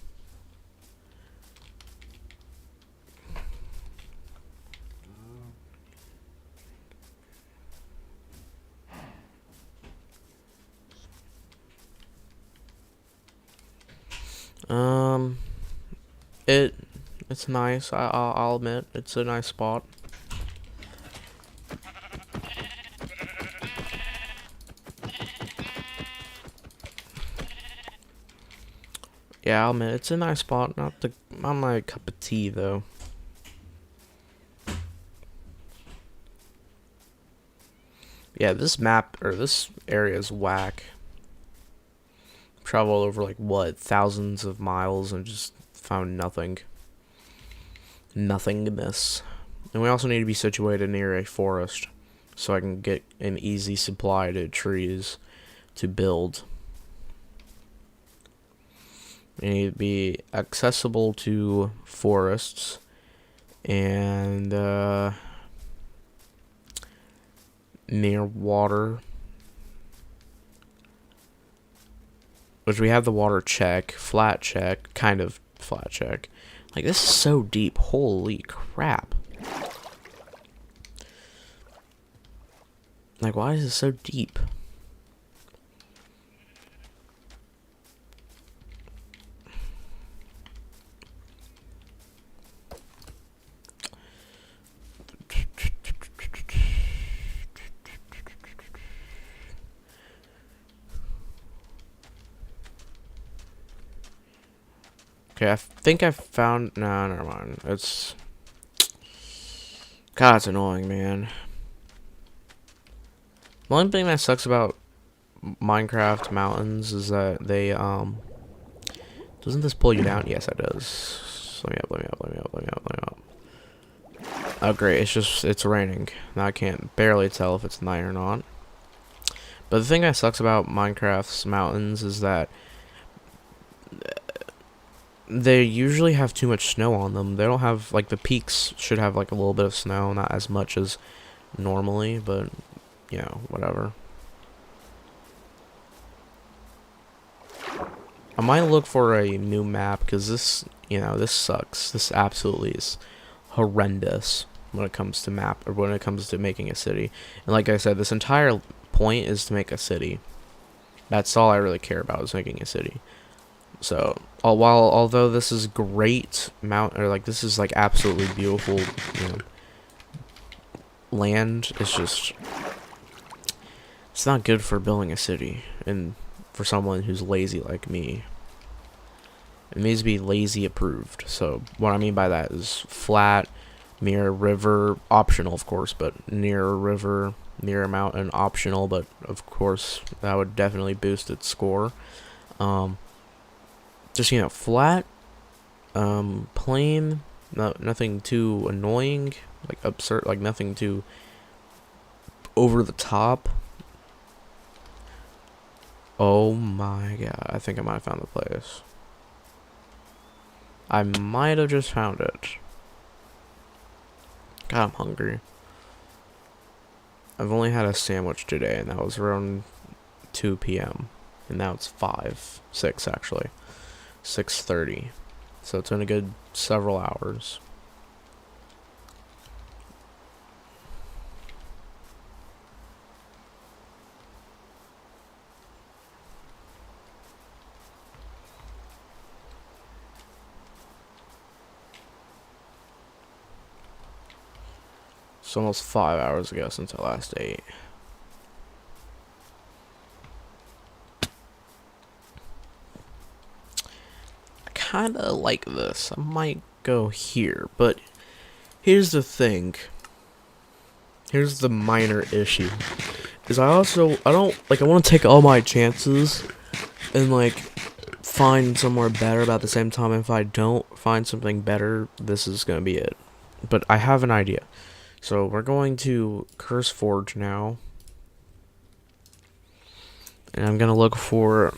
It's nice. I'll admit, it's a nice spot. Yeah, I'll admit, it's a nice spot. Not my cup of tea, though. Yeah, this area is whack. Traveled over, like, what, thousands of miles and just found nothing. Nothingness. And we also need to be situated near a forest, so I can get an easy supply to trees to build. We need to be accessible to forests, and near water. Which we have the water check, flat check, kind of flat check. Like, this is so deep. Holy crap. Like, why is it so deep? Okay, I think I found... No, never mind. It's... God, it's annoying, man. The only thing that sucks about Minecraft mountains is that they, Doesn't this pull you down? Yes, it does. Let me up, let me up, let me up, let me up, let me up. Oh, great. It's raining. Now I can't barely tell if it's night or not. But the thing that sucks about Minecraft's mountains is that they usually have too much snow on them. They don't have, like, the peaks should have, like, a little bit of snow, not as much as normally, but, you know, whatever. I might look for a new map, because this, you know, this sucks. This absolutely is horrendous when it comes to map, or when it comes to making a city. And like I said, this entire point is to make a city. That's all I really care about, is making a city. So, although this is great this is like absolutely beautiful, you know, land, it's not good for building a city, and for someone who's lazy like me. It needs to be lazy approved. So, what I mean by that is flat, near a river, optional of course, but near a river, near a mountain, optional, but of course, that would definitely boost its score. Just, you know, flat, plain, nothing too annoying, like absurd, like nothing too over the top. Oh my god, I think I might have found the place. I might have just found it. God, I'm hungry. I've only had a sandwich today, and that was around 2 p.m. And now it's 6 actually. 6:30. So it's been a good several hours. It's almost 5 hours ago since I last ate. Kinda like this. I might go here, but here's the thing. Here's the minor issue. Is I don't, like, I want to take all my chances and, like, find somewhere better, but at the same time, if I don't find something better, this is gonna be it. But I have an idea. So we're going to Curse Forge now. And I'm gonna look for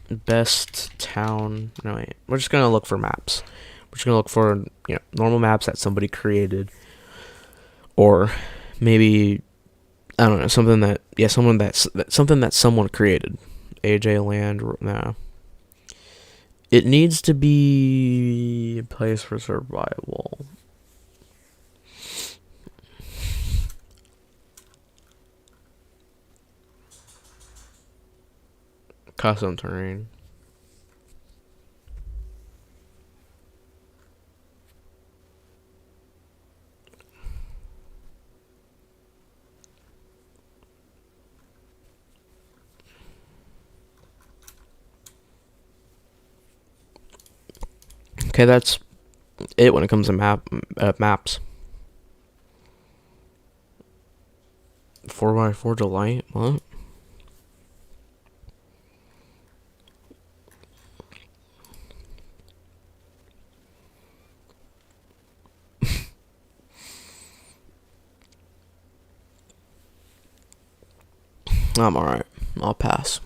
best town. No, wait. We're just gonna look for maps. We're just gonna look for, you know, normal maps that somebody created, or maybe, I don't know, something that something that someone created. AJ Land. No. It needs to be a place for survival. Custom terrain. Okay, that's it when it comes to maps. 4x4 delight? What? I'm alright. I'll pass.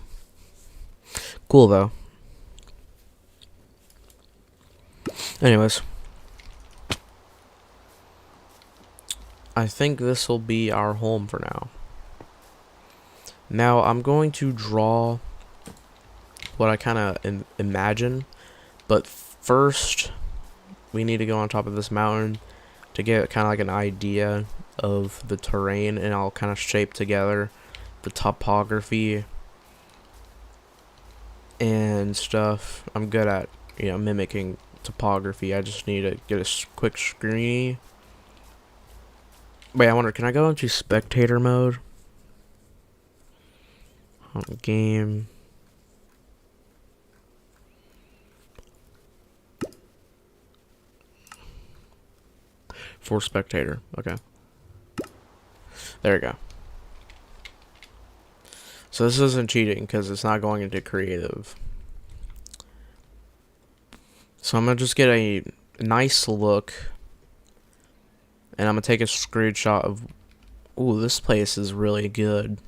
Cool, though. Anyways. I think this will be our home for now. Now I'm going to draw what I kind of imagine, but first we need to go on top of this mountain to get kind of like an idea of the terrain, and I'll kind of shape together the topography and stuff. I'm good at, mimicking topography. I just need to get a quick screen. Wait, I wonder, can I go into spectator mode? Game. For spectator. Okay. There we go. So this isn't cheating because it's not going into creative. So I'm going to just get a nice look. And I'm going to take a screenshot of... Ooh, this place is really good.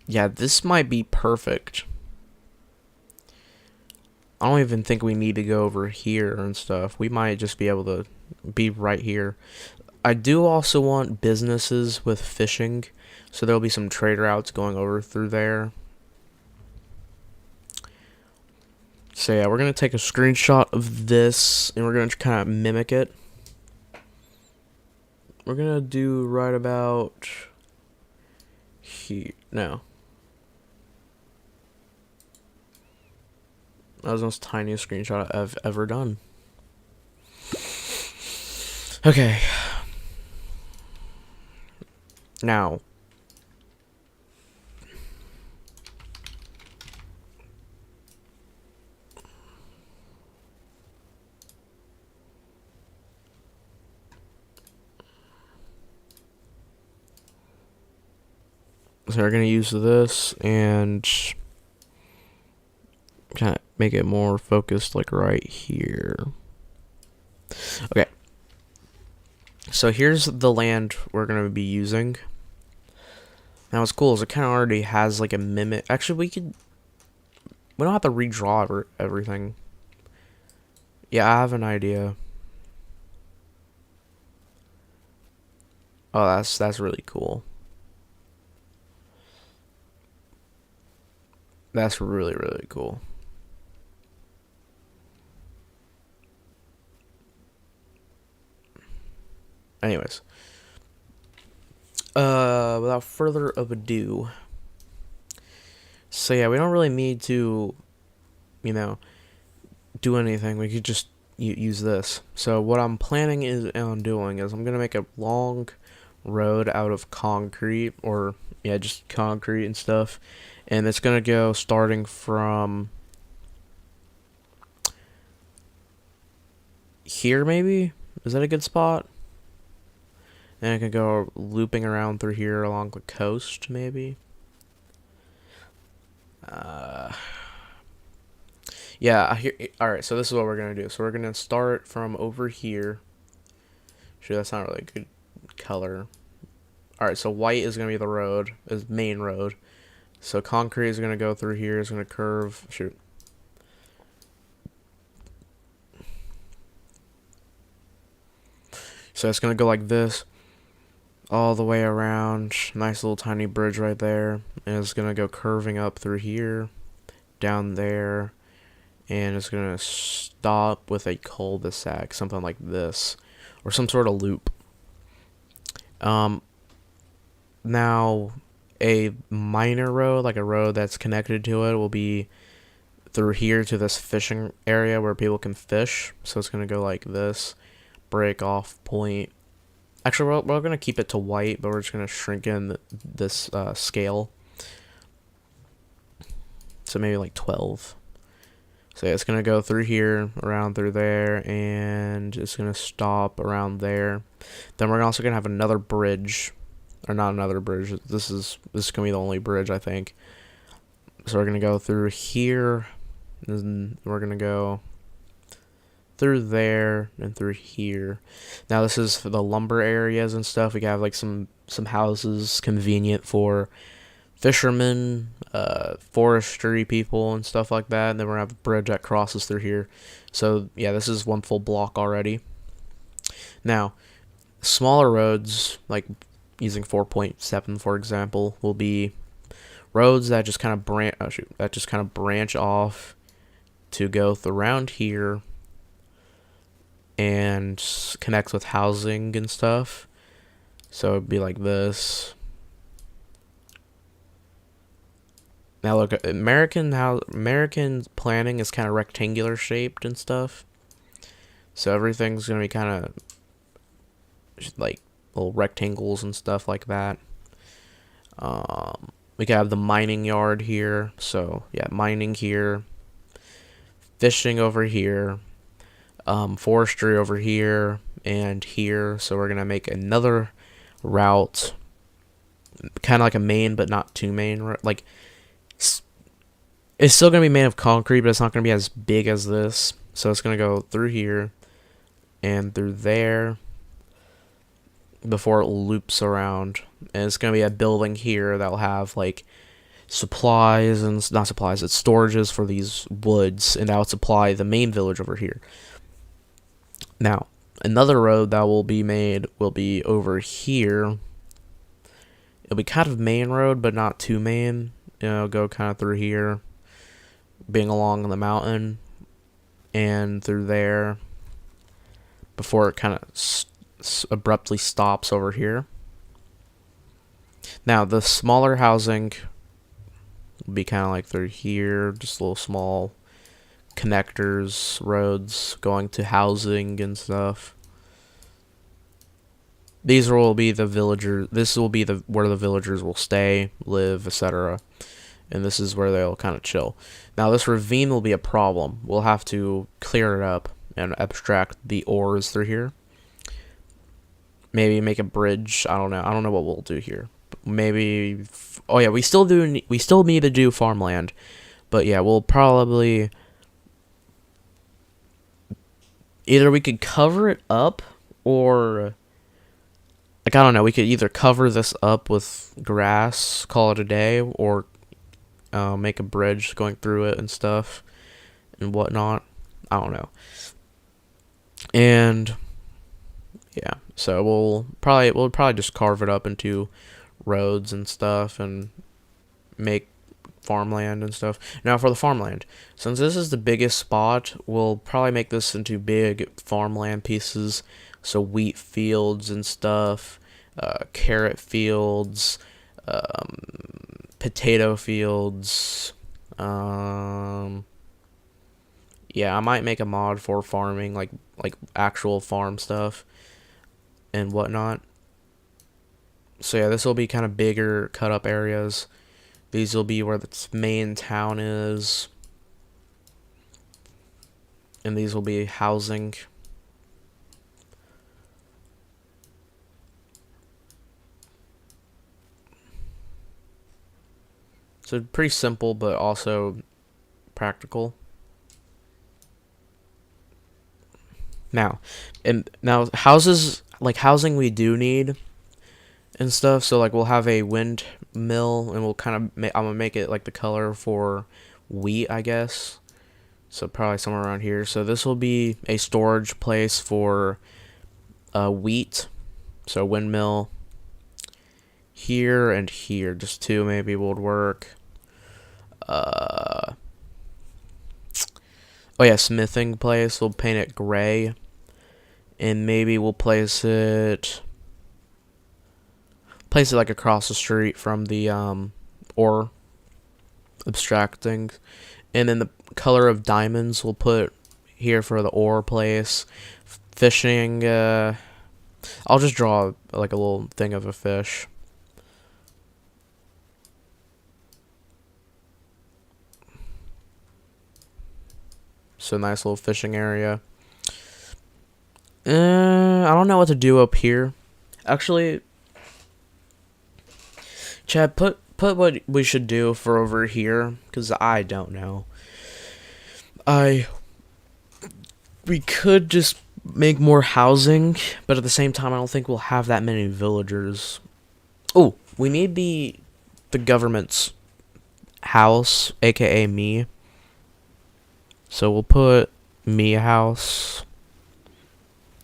Yeah, this might be perfect. I don't even think we need to go over here and stuff. We might just be able to be right here. I do also want businesses with fishing, so there'll be some trade routes going over through there. So yeah, we're going to take a screenshot of this, and we're going to kind of mimic it. We're going to do right about here. No. That was the most tiniest screenshot I've ever done. Okay. Now. So we're going to use this and kind of make it more focused, like right here. Okay. So here's the land we're going to be using. Now what's cool is it kind of already has like a mimic. Actually, we don't have to redraw everything. Yeah, I have an idea. Oh, that's really cool. That's really, really cool. Anyways. Without further ado. So yeah, we don't really need to, do anything. We could just use this. So what I'm planning on doing is I'm going to make a long road out of concrete, or yeah, just concrete and stuff. And it's going to go starting from here, maybe? Is that a good spot? And I can go looping around through here along the coast, maybe? Yeah, alright, so this is what we're going to do. So we're going to start from over here. Sure, that's not really a good color. Alright, so white is going to be the road, is main road. So concrete is going to go through here, is going to curve, shoot. So it's going to go like this, all the way around. Nice little tiny bridge right there. And it's going to go curving up through here, down there. And it's going to stop with a cul-de-sac, something like this. Or some sort of loop. Now, a minor road, like a road that's connected to it, will be through here to this fishing area where people can fish. So it's going to go like this. Break off point. Actually, we're going to keep it to white, but we're just going to shrink in this scale. So maybe like 12. So yeah, it's going to go through here, around through there, and it's going to stop around there. Then we're also going to have another bridge. Or not another bridge. This is going to be the only bridge, I think. So we're going to go through here. And we're going to go through there and through here. Now this is for the lumber areas and stuff. We have like some houses convenient for fishermen, forestry people and stuff like that. And then we're going to have a bridge that crosses through here. So yeah, this is one full block already. Now, Smaller roads, like using 4.7 for example, will be roads that just kind of branch off to go around here and connect with housing and stuff. So it'd be like this. Now look, American planning is kind of rectangular shaped and stuff. So everything's gonna be kind of like little rectangles and stuff like that. We could have the mining yard here. So yeah, mining here, fishing over here, forestry over here and here. So we're gonna make another route, kind of like a main, but not too main. Like it's still gonna be made of concrete, but it's not gonna be as big as this. So it's gonna go through here and through there before it loops around, and it's gonna be a building here that'll have like supplies and not supplies, it's storages for these woods, and that'll supply the main village over here. Now another road that will be made will be over here. It'll be kind of main road, but not too main. Go kind of through here, being along the mountain, and through there before it kind of abruptly stops over here. Now the smaller housing will be kind of like through here, just little small connectors, roads going to housing and stuff. These will be the villagers. This will be where the villagers will stay, live, etc. And this is where they'll kind of chill. Now this ravine will be a problem. We'll have to clear it up and abstract the ores through here. Maybe make a bridge. I don't know. I don't know what we'll do here. Maybe. Oh yeah, we still need to do farmland, but yeah, we'll probably either we could cover it up, or like I don't know. We could either cover this up with grass, call it a day, or make a bridge going through it and stuff and whatnot. I don't know. And yeah, so we'll probably just carve it up into roads and stuff and make farmland and stuff. Now for the farmland, since this is the biggest spot, we'll probably make this into big farmland pieces. So wheat fields and stuff, carrot fields, potato fields. Yeah, I might make a mod for farming, like actual farm stuff and whatnot. So yeah, this will be kind of bigger cut up areas. These will be where the main town is, and these will be housing. So pretty simple, but also practical. Now houses, like housing we do need and stuff. So like we'll have a windmill, and we'll kind of I'm gonna make it like the color for wheat, I guess. So probably somewhere around here. So this will be a storage place for wheat. So windmill here and here, just two maybe would work. Oh yeah, smithing place. We'll paint it gray, and maybe we'll place it like across the street from the ore abstracting. And then the color of diamonds we'll put here for the ore place. Fishing, I'll just draw like a little thing of a fish. So nice little fishing area. I don't know what to do up here. Actually, Chad, put what we should do for over here, because I don't know. We could just make more housing, but at the same time, I don't think we'll have that many villagers. Oh, we need the government's house, aka me. So we'll put me a house.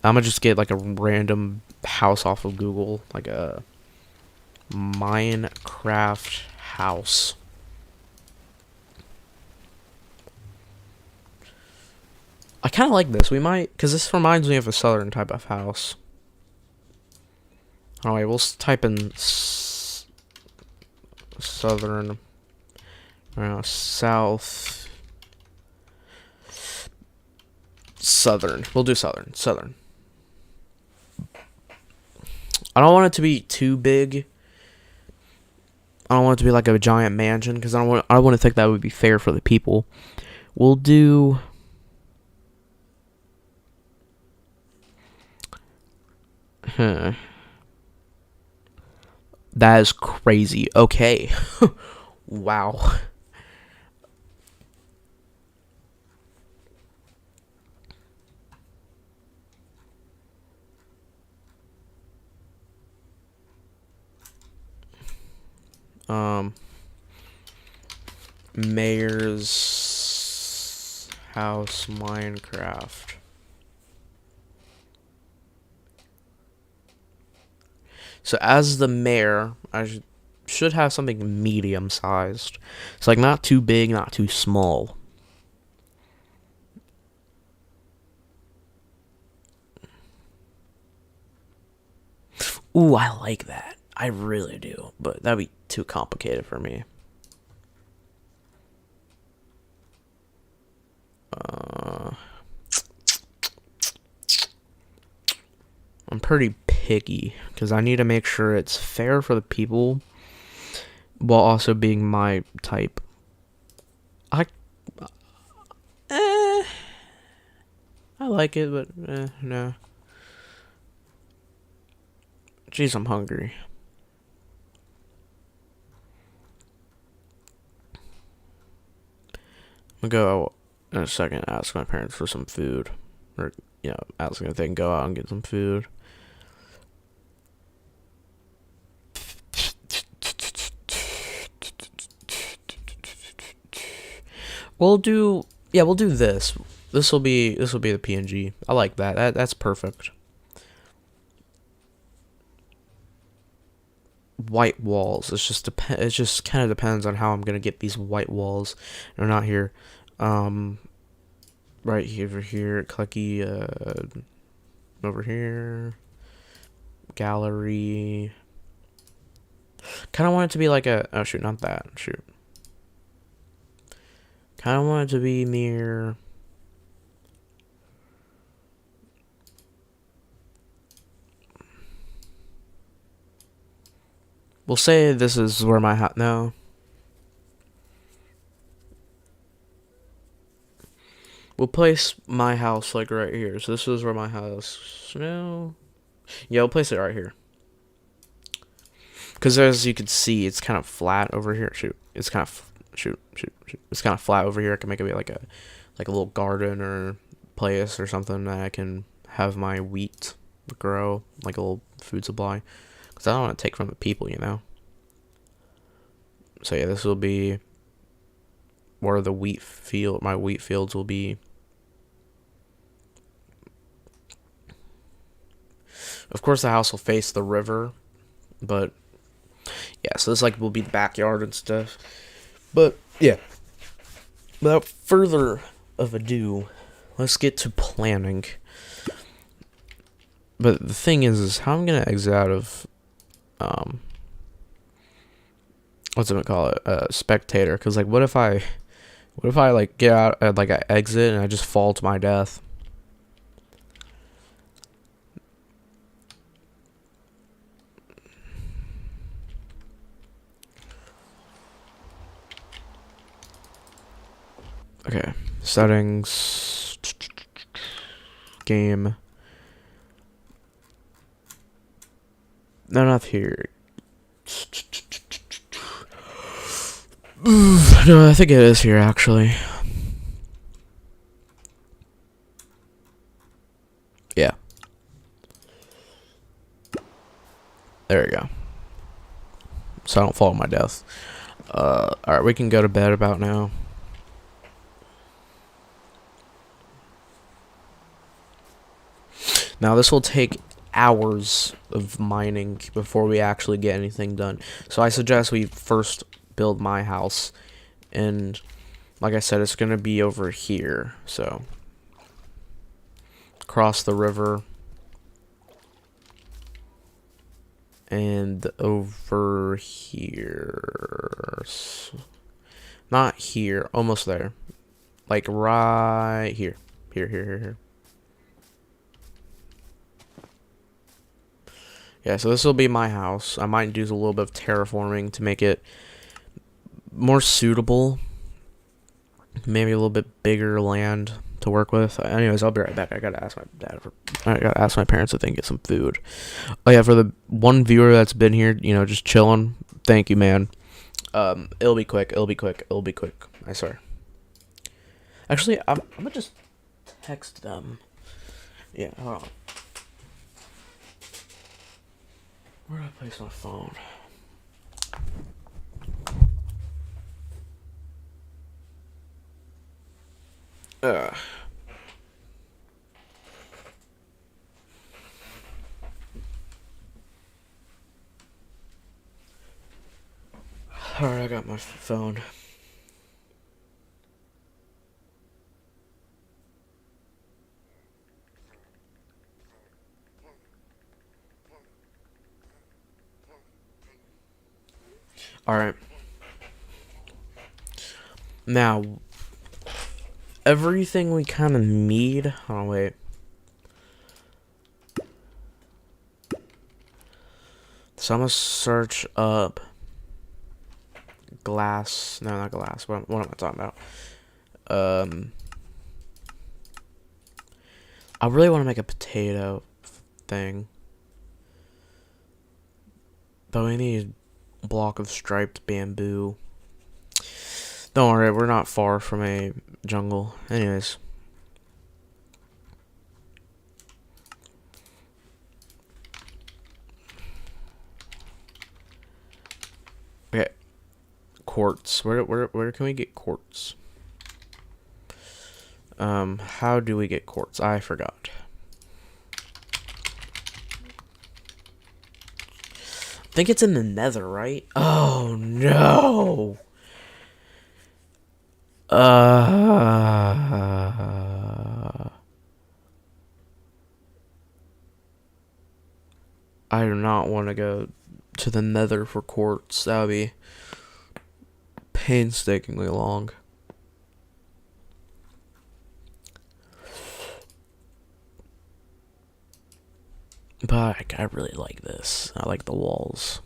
I'm gonna just get like a random house off of Google, like a Minecraft house. I kind of like this. We might, because this reminds me of a southern type of house. Alright, we'll type in southern, southern. We'll do southern. I don't want it to be too big. I don't want it to be like a giant mansion because I don't want to think that would be fair for the people. We'll do. Huh. That is crazy. Okay. Wow. Mayor's house Minecraft. So as the mayor, I should have something medium sized. It's like not too big, not too small. Ooh, I like that. I really do, but that'd be too complicated for me. I'm pretty picky because I need to make sure it's fair for the people while also being my type. I like it, but no. Jeez, I'm hungry. I'm gonna go in a second ask my parents for some food. Or, ask them if they can go out and get some food. We'll do this. This will be the PNG. I like that. That's perfect. White walls. It just kind of depends on how I'm gonna get these white walls. They're not here. Right over here, Clucky. Over here, gallery. Kind of want it to be like a. Oh shoot, not that. Shoot. Kind of want it to be near. We'll say this is where my house. No. We'll place my house like right here. So this is where my house. No. Yeah, we'll place it right here. Because as you can see, it's kind of flat over here. Shoot. It's kind of It's kind of flat over here. I can make it like a little garden or place or something that I can have my wheat grow, like a little food supply. Because I don't want to take from the people, So yeah, this will be where the my wheat fields will be. Of course, the house will face the river, but yeah, so this will be the backyard and stuff. But yeah, without further of ado, let's get to planning. But the thing is how I'm gonna exit out of what's it gonna call it, spectator? Because what if I get out at I exit and I just fall to my death? Okay, settings, game. No, not here. No, I think it is here actually. Yeah. There we go. So I don't fall to my death. Alright, we can go to bed about now. Now this will take hours of mining before we actually get anything done. So I suggest we first build my house, and like I said, it's gonna be over here. So cross the river and over here. Not here, almost there. Like right here. Here. Yeah, so this will be my house. I might do a little bit of terraforming to make it more suitable. Maybe a little bit bigger land to work with. Anyways, I'll be right back. I gotta ask my parents if they can get some food. Oh yeah, for the one viewer that's been here, just chilling. Thank you, man. It'll be quick. I swear. Actually, I'm gonna just text them. Yeah, hold on. Where do I place my phone? Alright, I got my phone. Alright. Now, everything we kind of need. Oh, wait. So I'm gonna search up glass. No, not glass. What am I talking about? I really want to make a potato thing. But we need a block of striped bamboo. Don't worry, we're not far from a jungle. Anyways. Okay. Quartz. Where can we get quartz? How do we get quartz? I forgot. I think it's in the nether, right? Oh no. I do not want to go to the nether for quartz. That would be painstakingly long. But I really like this. I like the walls.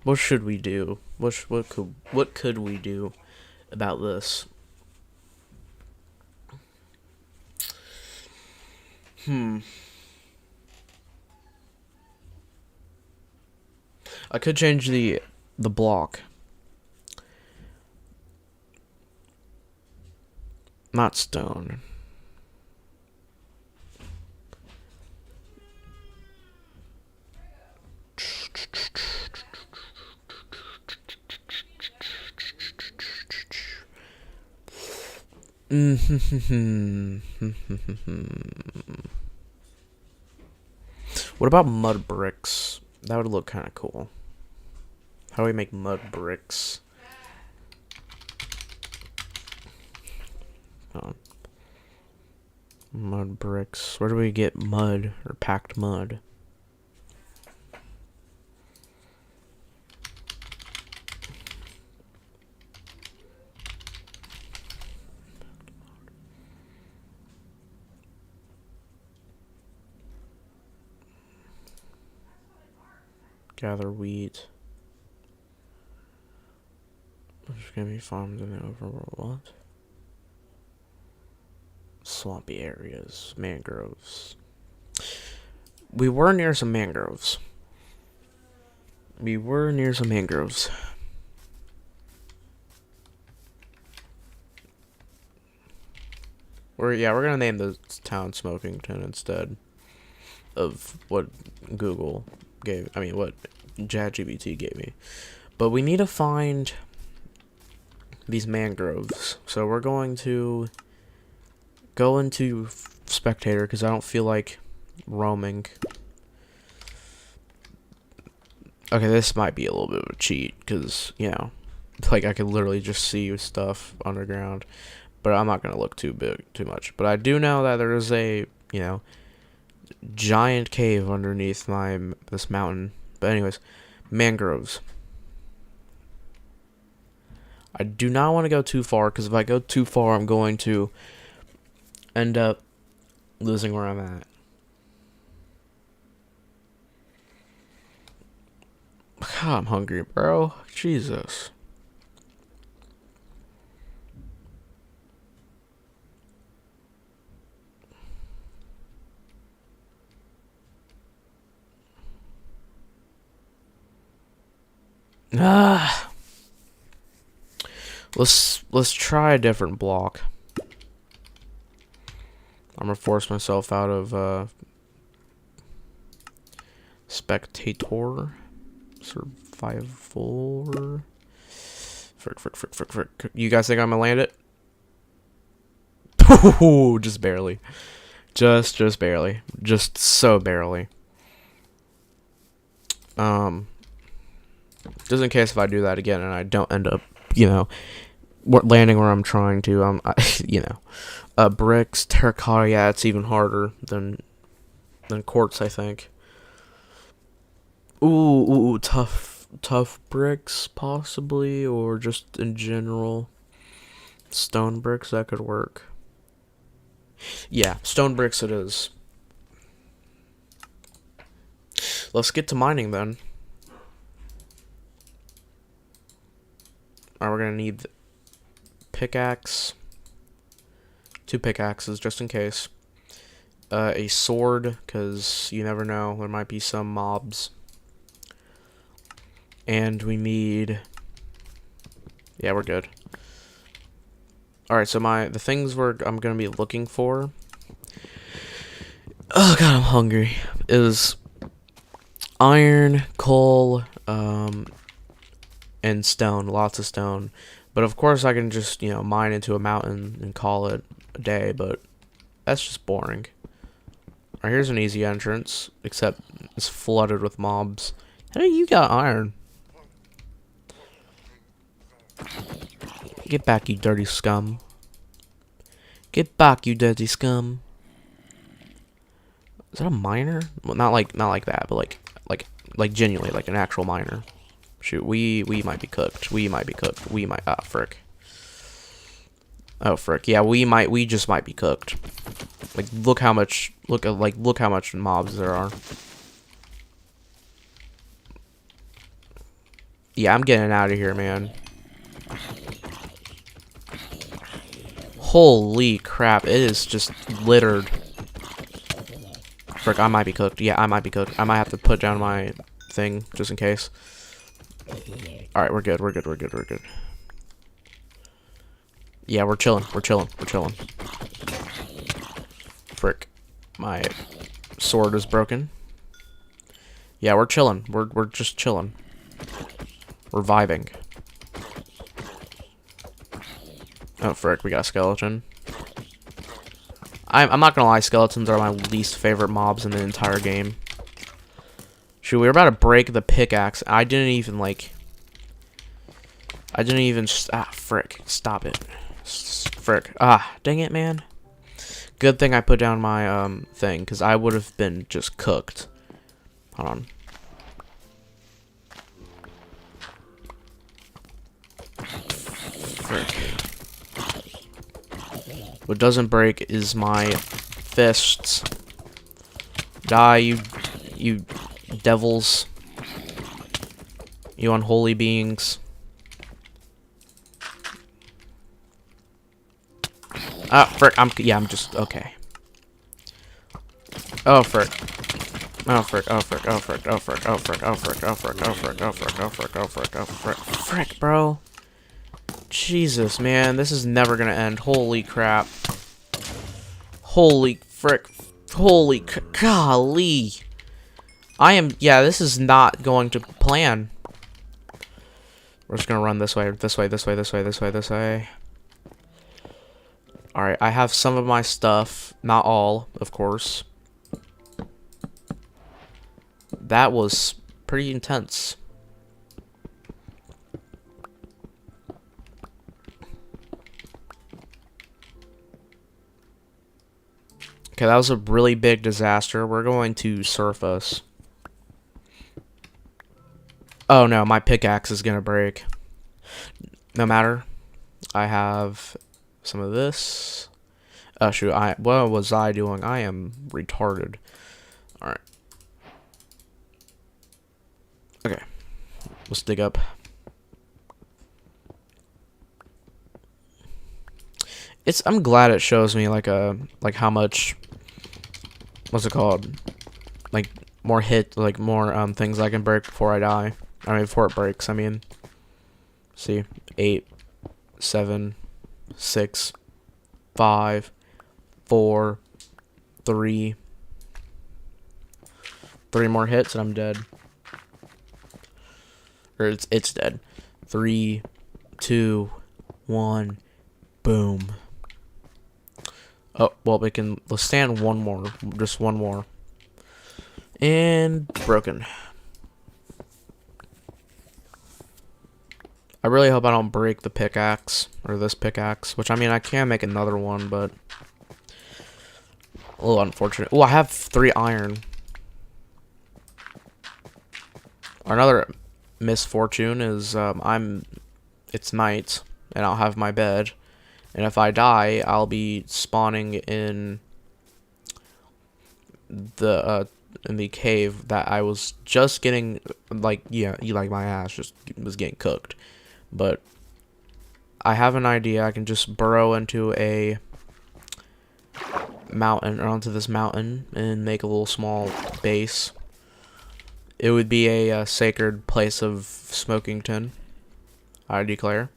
What should we do? What could we do about this? I could change the block. Not stone. What about mud bricks? That would look kind of cool. How do we make mud bricks? Mud bricks. Where do we get mud or packed mud? Gather wheat. There's gonna be farms in the overworld. What? Swampy areas. Mangroves. We were near some mangroves. We're gonna name the town Smokington instead of what Google gave. What ChatGPT gave me. But we need to find these mangroves. So we're going to go into spectator because I don't feel like roaming. Okay, this might be a little bit of a cheat because, you know, like I could literally just see stuff underground. But I'm not going to look too much. But I do know that there is a, you know, giant cave underneath this mountain. But anyways, mangroves. I do not want to go too far because if I go too far, I'm going to end up losing where I'm at. God, I'm hungry, bro. Jesus. Ah. Let's try a different block. I'm gonna force myself out of spectator. Survival. Frick. You guys think I'm gonna land it? Ooh, just barely. Just barely. Just so barely. Just in case if I do that again and I don't end up, you know, landing where I'm trying to, you know, bricks, terracotta, yeah, it's even harder than quartz, I think. Ooh, tough bricks, possibly, or just in general, stone bricks, that could work. Yeah, stone bricks it is. Let's get to mining then. Alright, we're gonna need pickaxe, 2 pickaxes just in case, a sword because you never know, there might be some mobs, and we need, yeah, we're good. Alright, so the things I'm gonna be looking for, oh god, I'm hungry, is iron, coal, and stone, lots of stone. But of course I can just, you know, mine into a mountain and call it a day, but that's just boring. Alright, here's an easy entrance, except it's flooded with mobs. Hey, you got iron. Get back, you dirty scum. Get back, you dirty scum. Is that a miner? Well, not like that, but like genuinely, like an actual miner. Shoot, we might be cooked. We might. Ah, frick. Oh, frick. Yeah, we just might be cooked. Like, look how much mobs there are. Yeah, I'm getting out of here, man. Holy crap, it is just littered. Frick, I might be cooked. Yeah, I might be cooked. I might have to put down my thing just in case. Alright, we're good. Yeah, we're chilling. Frick. My sword is broken. Yeah, we're chilling. We're just chilling. We're vibing. Oh, frick, we got a skeleton. I'm not gonna lie, skeletons are my least favorite mobs in the entire game. Shoot, we were about to break the pickaxe. I didn't even, ah, frick. Stop it. Frick. Ah, dang it, man. Good thing I put down my, thing, because I would have been just cooked. Hold on. Frick. What doesn't break is my fists. Die, you devils. You unholy beings. Ah, frick, I'm just, okay. Oh, frick. Oh, frick, frick, bro. Jesus, man, this is never gonna end. Holy crap. Holy frick. Holy golly. Yeah, this is not going to plan. We're just gonna run this way, this way, this way, this way, this way, this way. Alright, I have some of my stuff. Not all, of course. That was pretty intense. Okay, that was a really big disaster. We're going to surface. Oh no, my pickaxe is gonna break. No matter. I have some of this. Oh shoot, what was I doing? I am retarded. Alright. Okay. Let's dig up. I'm glad it shows me like how much, what's it called? Like more things I can break before I die. I mean before it breaks, I mean. See, 8, 7, 6, 5, 4, 3. 3 more hits and I'm dead. Or it's dead. 3, 2, 1, boom. Oh, well, let's stand one more. Just one more. And broken. I really hope I don't break the pickaxe, or this pickaxe, which, I mean, I can make another one, but a little unfortunate. Oh, I have 3 iron. Another misfortune is, it's night, and I'll have my bed, and if I die, I'll be spawning in the cave that I was just getting, like, yeah, you like my ass, just was getting cooked. But I have an idea. I can just burrow into a mountain, or onto this mountain, and make a little small base. It would be a sacred place of Smokington, I declare.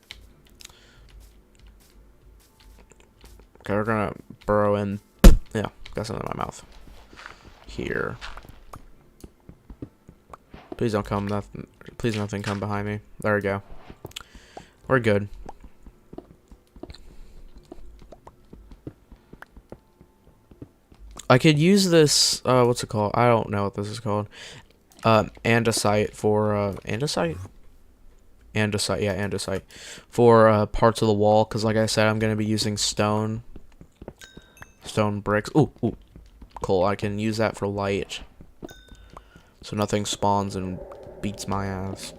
Okay, we're gonna burrow in. Yeah, got something in my mouth. Here. Please don't come. Nothing. Please nothing come behind me. There we go. We're good. I could use this, what's it called? I don't know what this is called. Andesite for, andesite? Andesite, yeah, andesite. For, parts of the wall, because like I said, I'm going to be using stone bricks. Ooh, cool. I can use that for light. So nothing spawns and beats my ass.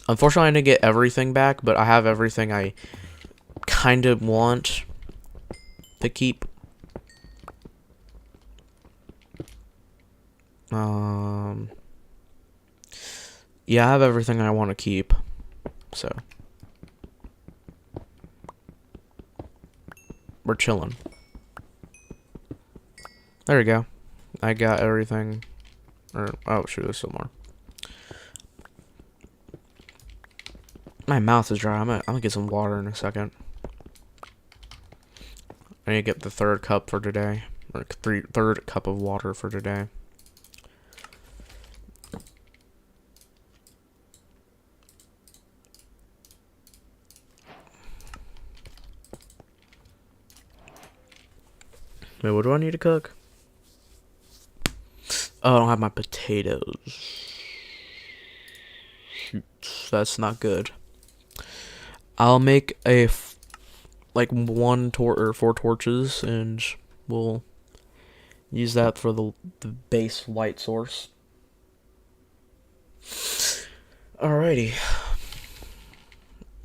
Unfortunately, I didn't get everything back, but I have everything I kind of want to keep. Yeah, I have everything I want to keep. So we're chilling. There we go. I got everything. Or, oh shoot, there's still more. My mouth is dry. I'm gonna get some water in a second. I need to get the 3rd cup for today. Or third cup of water for today. Wait, what do I need to cook? Oh, I don't have my potatoes. Shoot, that's not good. I'll make like 4 torches, and we'll use that for the base light source. Alrighty.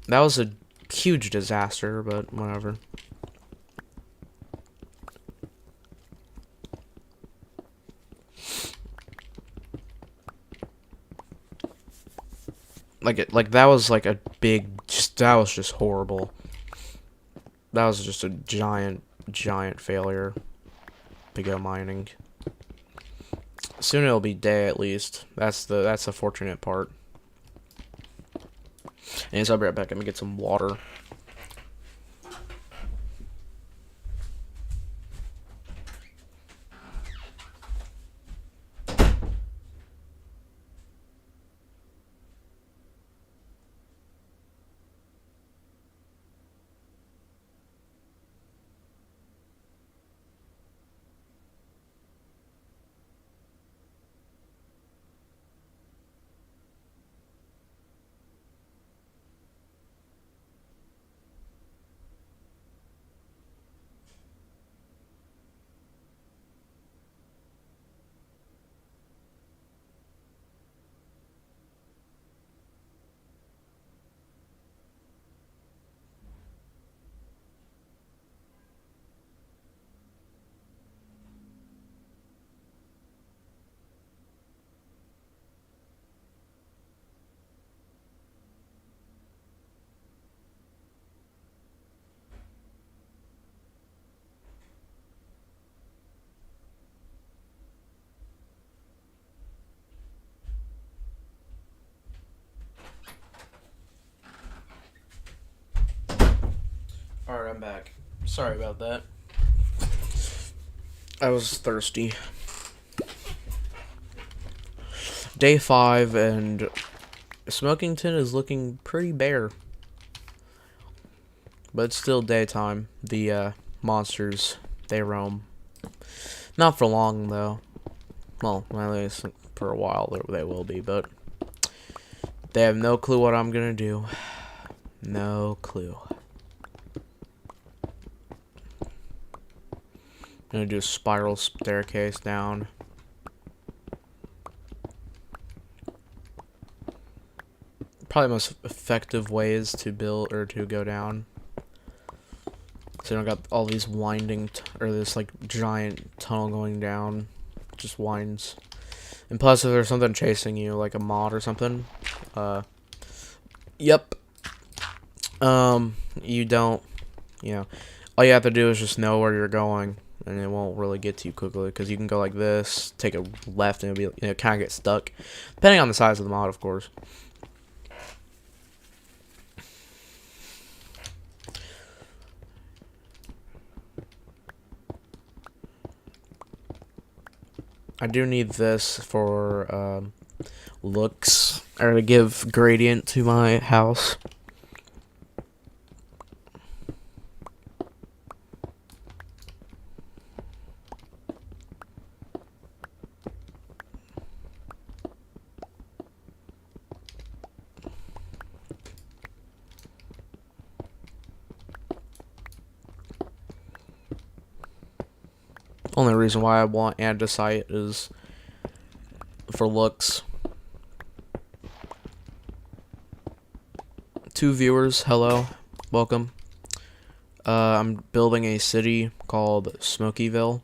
That was a huge disaster, but whatever. Like that was like a big, that was just horrible. That was just a giant failure to go mining. Soon it'll be day at least. That's the fortunate part. And so I'll be right back. Let me get some water. Alright, I'm back. Sorry about that. I was thirsty. Day 5, and Smokington is looking pretty bare. But it's still daytime. The monsters, they roam. Not for long, though. Well, at least for a while they will be, but they have no clue what I'm gonna do. No clue. I'm gonna do a spiral staircase down. Probably the most effective ways to build or to go down. So you don't got all these winding or this like giant tunnel going down, just winds. And plus, if there's something chasing you, like a mod or something, yep. You don't, all you have to do is just know where you're going, and it won't really get to you quickly, because you can go like this, take a left, and it'll be, kind of get stuck, depending on the size of the mod, of course. I do need this for looks, or to give gradient to my house. Only reason why I want andesite is for looks. 2 viewers, hello, welcome. I'm building a city called Smokyville.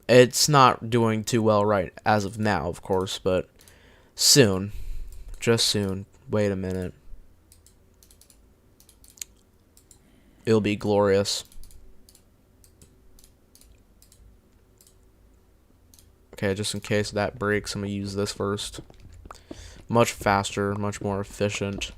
It's not doing too well right as of now, of course, but soon, just soon. Wait a minute. It'll be glorious. Okay, just in case that breaks, I'm gonna use this first. Much faster, much more efficient.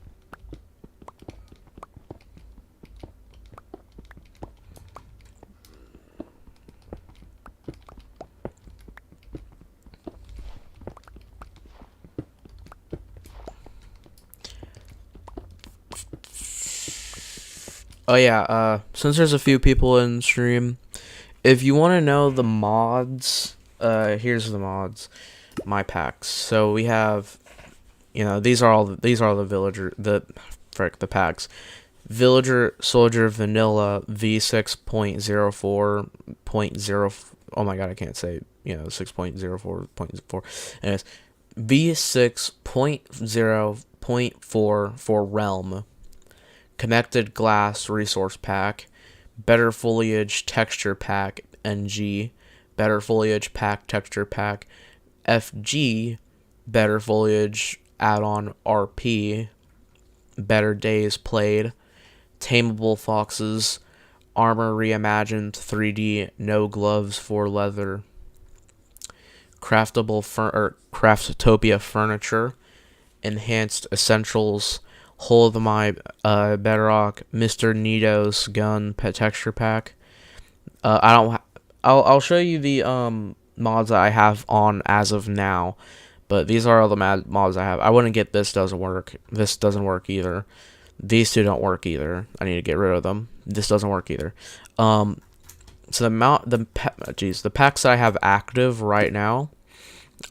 Oh yeah, since there's a few people in stream, if you want to know the mods, here's the mods, my packs. So we have, these are all the villager, the packs. Villager Soldier Vanilla V6.04.0. Oh my god, I can't say 6.04.4. Anyways, V6.0.4 for Realm. Connected Glass Resource Pack, Better Foliage Texture Pack NG, Better Foliage Pack Texture Pack FG, Better Foliage Add-on RP, Better Days Played, Tameable Foxes, Armor Reimagined 3D, No Gloves for Leather, Craftopia Furniture, Enhanced Essentials, Whole of My Bedrock, Mr. Nito's Gun Texture Pack. I'll show you the mods that I have on as of now, but these are all the mods I have. I wouldn't get this. Doesn't work. This doesn't work either. These two don't work either. I need to get rid of them. This doesn't work either. So the packs that I have active right now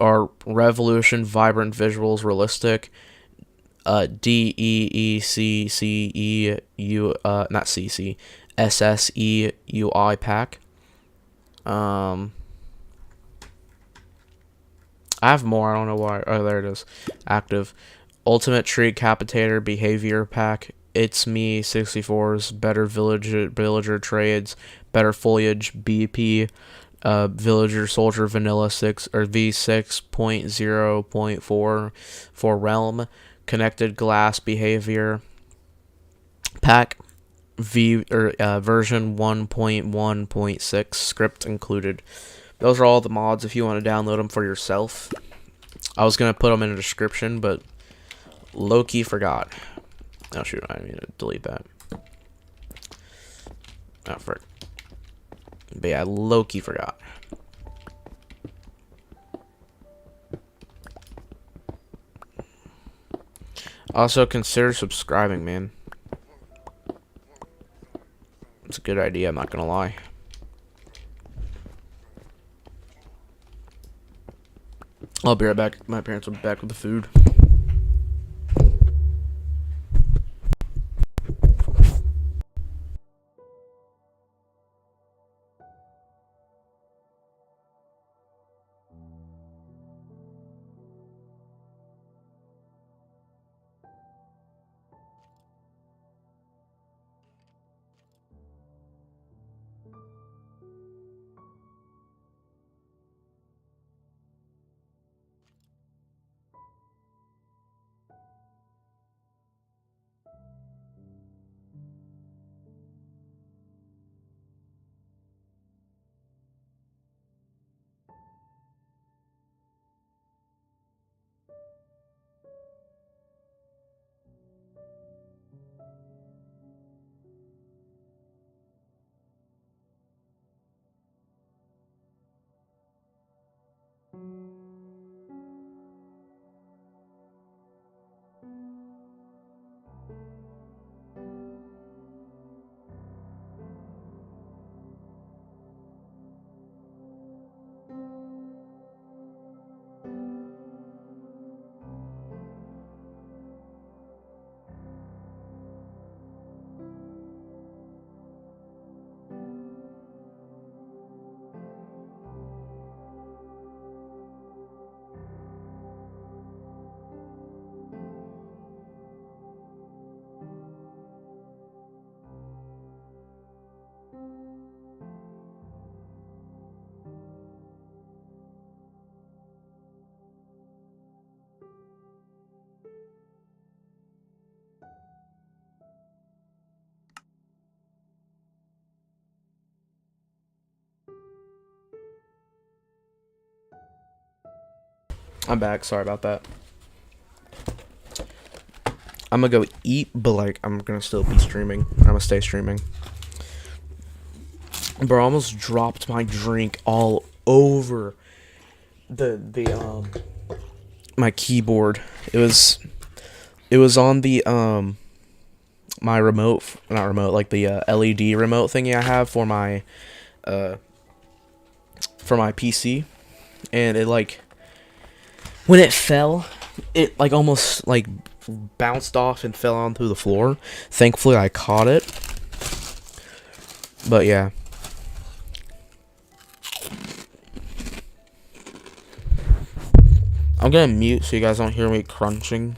are Revolution, Vibrant Visuals, Realistic, DEECCEU, not CC, SSEUI pack. I have more. I don't know why. Oh, there it is. Active. Ultimate Tree Capitator Behavior pack. It's Me 64's Better Villager Trades, Better Foliage BP, Villager Soldier Vanilla 6 or V6.0.4 for Realm. Connected Glass Behavior pack, version 1.1.6, script included. Those are all the mods if you want to download them for yourself. I was gonna put them in the description, but low-key forgot. Oh shoot, I need to delete that. Oh, frick. But yeah, low-key forgot. Also, consider subscribing, man. It's a good idea, I'm not gonna lie. I'll be right back. My parents will be back with the food. I'm back. Sorry about that. I'm gonna go eat, but like I'm gonna still be streaming. I'm gonna stay streaming. Bro, I almost dropped my drink all over the my keyboard. It was on the my remote, not remote, like the LED remote thingy I have for my PC, and it like when it fell, it like almost like bounced off and fell onto the floor. Thankfully, I caught it. But yeah. I'm gonna mute so you guys don't hear me crunching.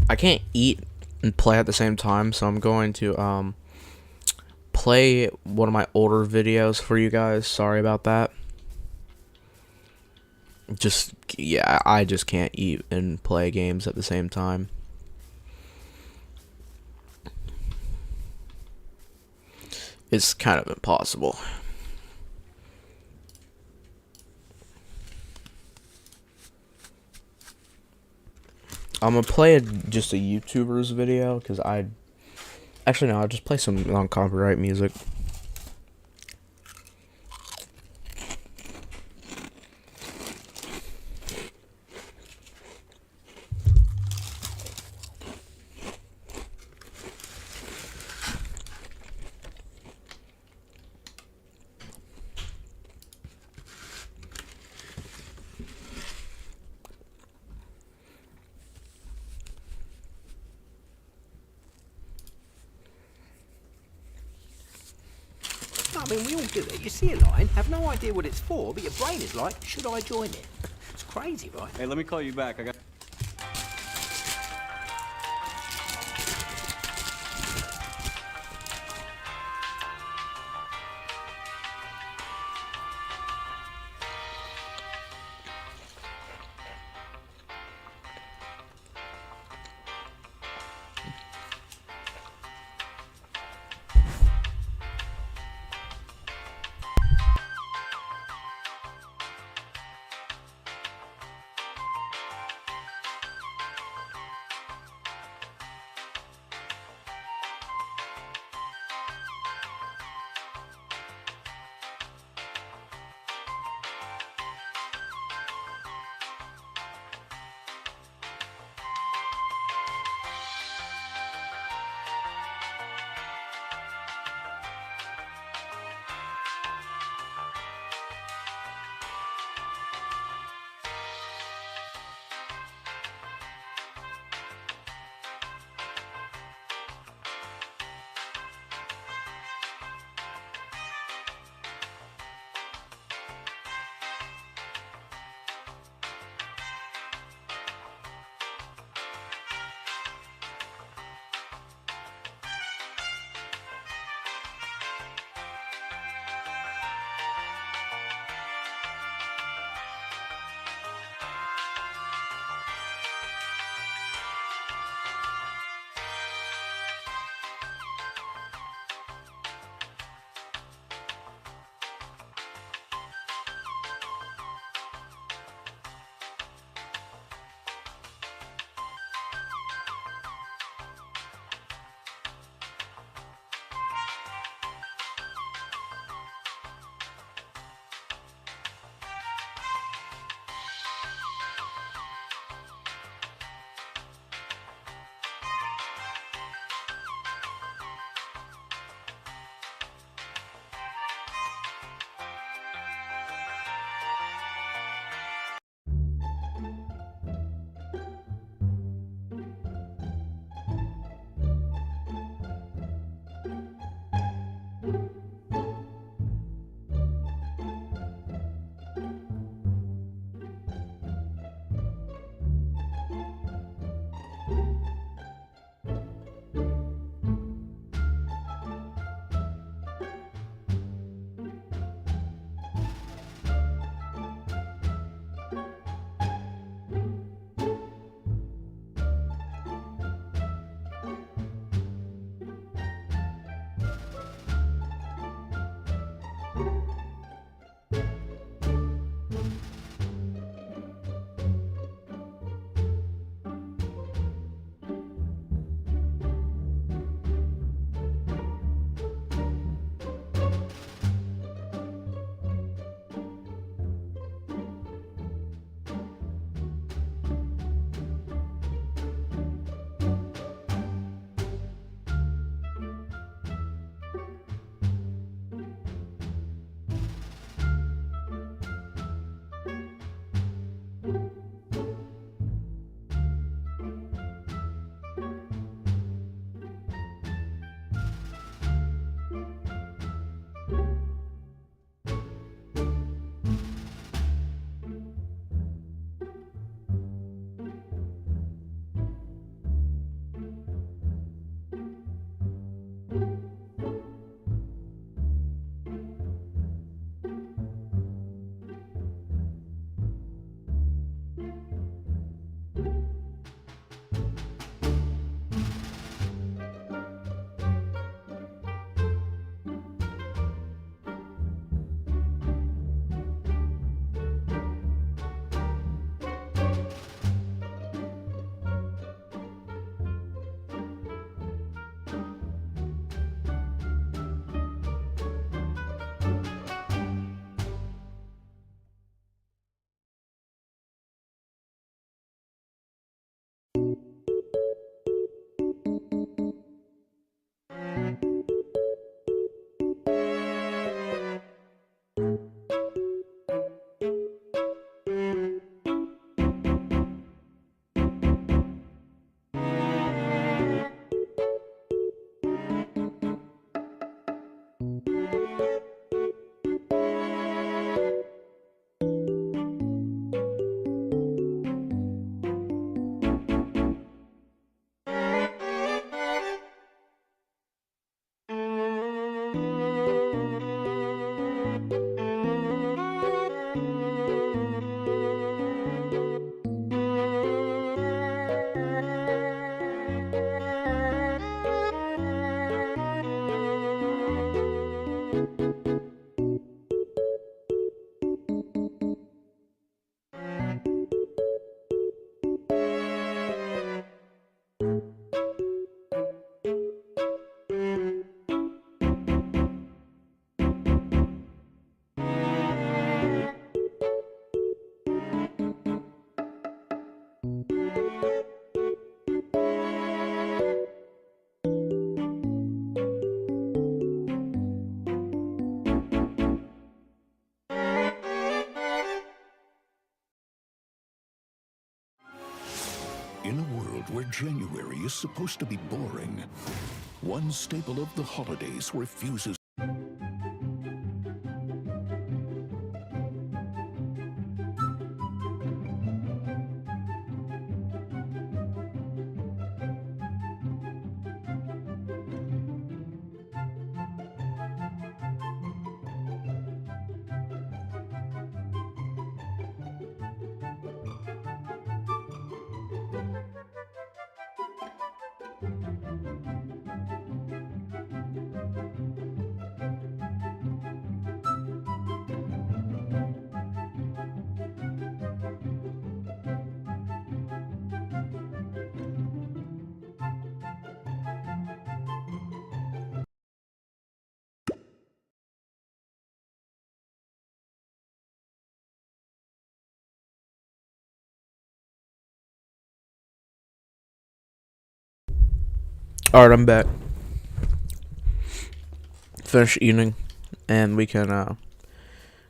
I can't eat and play at the same time, so I'm going to play one of my older videos for you guys. Sorry about that. Just yeah, I just can't eat and play games at the same time. It's kind of impossible. I'm gonna play just a YouTuber's video because actually no, I'll just play some non-copyright music.
mean, we all do it. You see a line, have no idea what it's for, but your brain is like, should I join it? It's crazy, right?
Hey, let me call you back. I got. world where January is supposed to be boring, one staple of the holidays refuses.
Alright, I'm back. Finish eating, and we can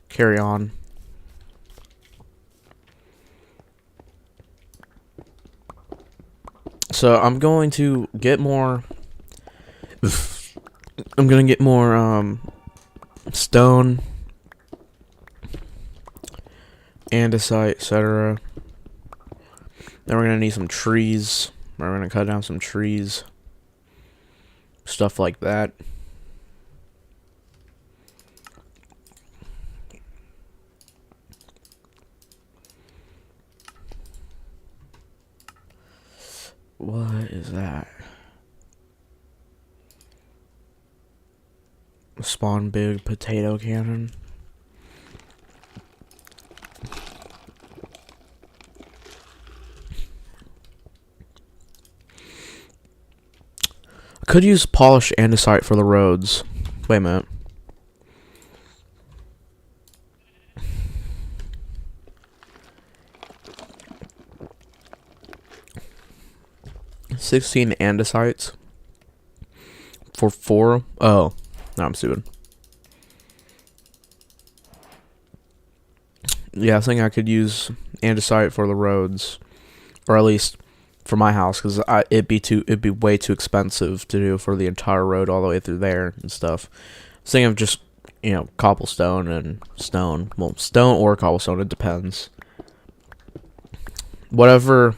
carry on. So I'm going to get more. I'm gonna get more stone, andesite, etc. Then we're gonna need some trees. We're gonna cut down some trees, stuff like that. What is that? Spawn big potato cannon. I could use polished andesite for the roads. Wait a minute. $16 andesites for 4. Oh, no, I'm stupid. Yeah, I think I could use andesite for the roads, or at least for my house, because it'd be way too expensive to do for the entire road all the way through there and stuff. I was thinking of just, cobblestone and stone. Well, stone or cobblestone, it depends. Whatever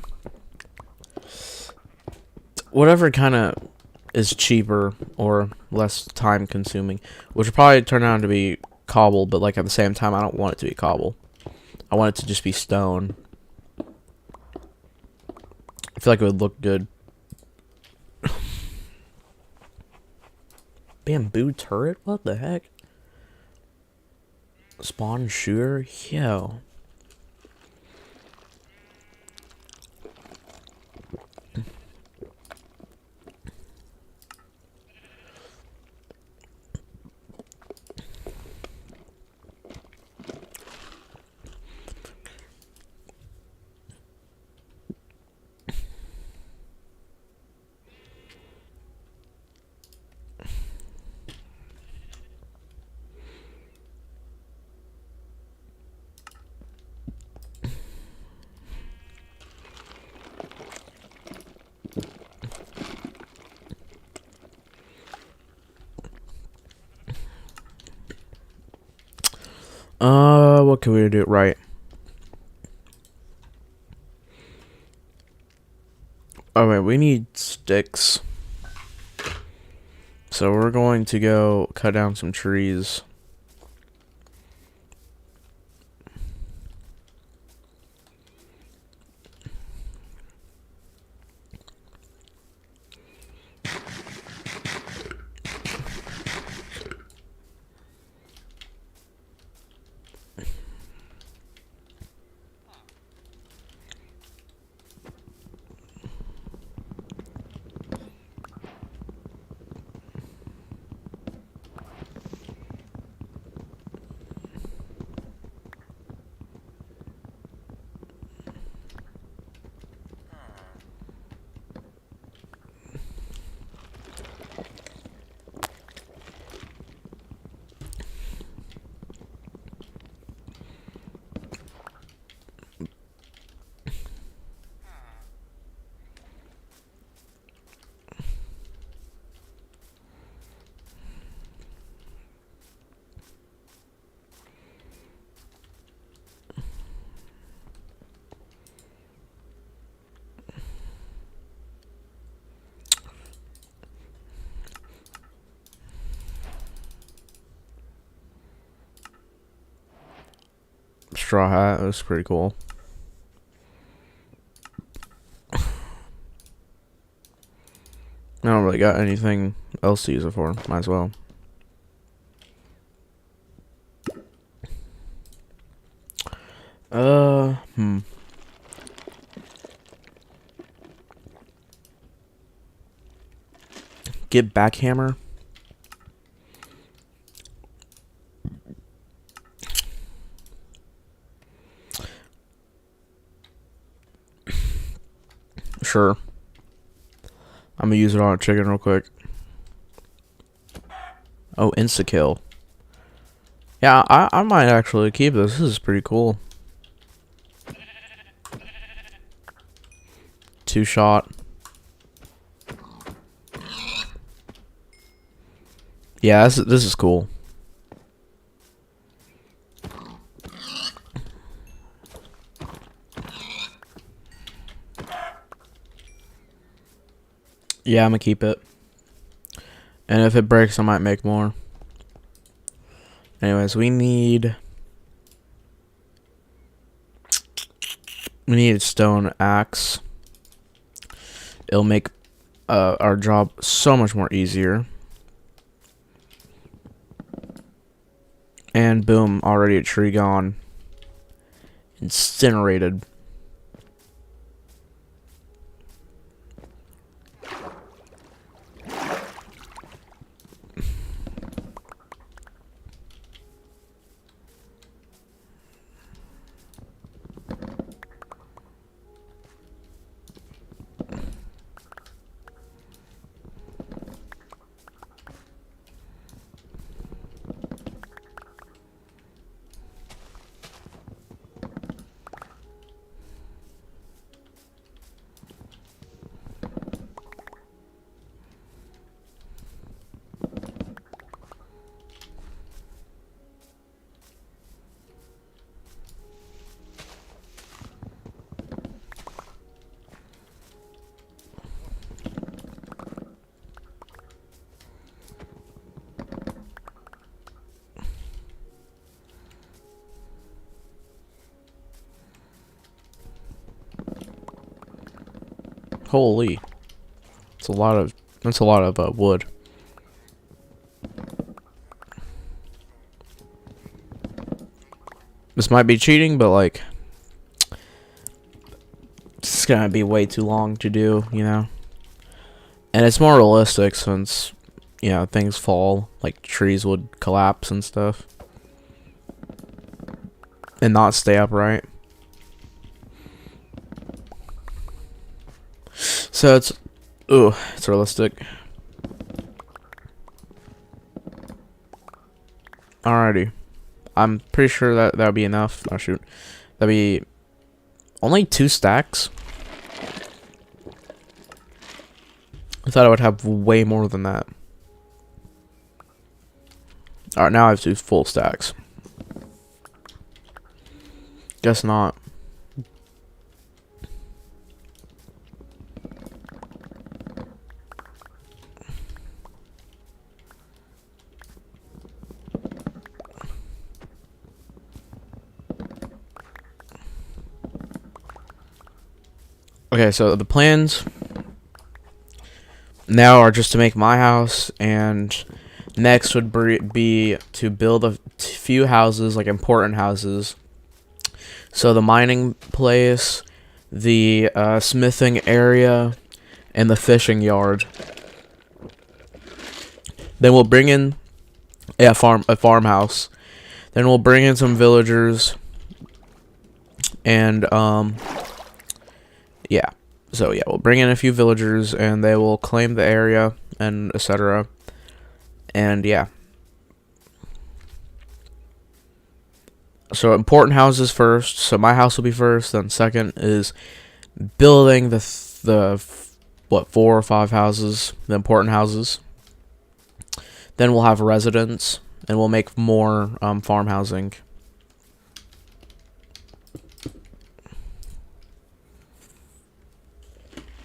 kind of is cheaper or less time consuming, which will probably turn out to be cobble, but like at the same time I don't want it to be cobble. I want it to just be stone. I feel like it would look good. Bamboo turret? What the heck? Spawn shooter? Yo. What can we do? Right. Okay, we need sticks. So we're going to go cut down some trees. straw hat. It was pretty cool. I don't really got anything else to use it for. Might as well. Hmm. Get backhammer. Sure. I'm gonna use it on a chicken real quick. Oh, insta kill. Yeah, I might actually keep this. This is pretty cool. 2-shot. Yeah, this is cool. Yeah, I'm gonna keep it. And if it breaks, I might make more. Anyways, we need a stone axe. It'll make our job so much more easier. And boom, already a tree gone. Incinerated. Holy. That's a lot of wood. This might be cheating, but like it's gonna be way too long to do, you know. And it's more realistic since, you know, things fall, like trees would collapse and stuff. And not stay upright. So it's realistic. Alrighty. I'm pretty sure that would be enough. Oh shoot. That'd be only 2 stacks. I thought I would have way more than that. Alright, now I have 2 full stacks. Guess not. Okay, so the plans now are just to make my house, and next would be to build a few houses, like important houses. So the mining place, the smithing area, and the fishing yard. Then we'll bring in a farmhouse. Then we'll bring in some villagers, and yeah. So yeah, we'll bring in a few villagers, and they will claim the area, and etc. And yeah. So important houses first. So my house will be first. Then second is building the what, 4 or 5 houses, the important houses. Then we'll have residents, and we'll make more farm housing.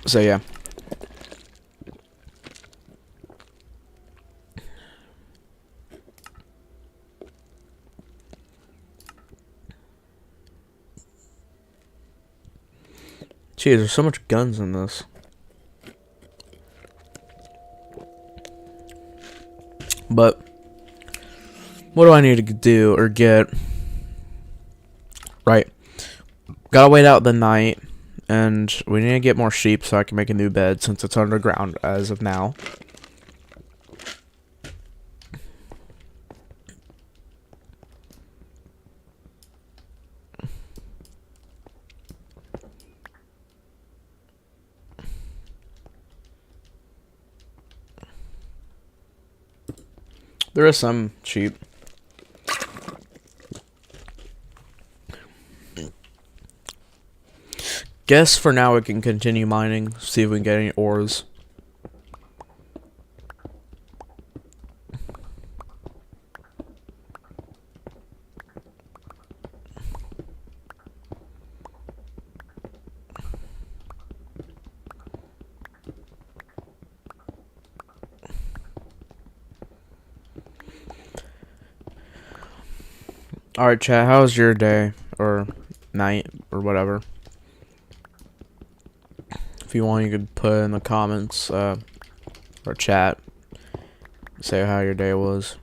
So yeah. Jeez, there's so much guns in this. But what do I need to do or get? Right. Gotta wait out the night. And we need to get more sheep so I can make a new bed since it's underground as of now. There is some sheep. Guess for now we can continue mining, see if we can get any ores. Alright, chat, how was your day? Or night? Or whatever. If you want, you could put in the comments, or chat. Say how your day was.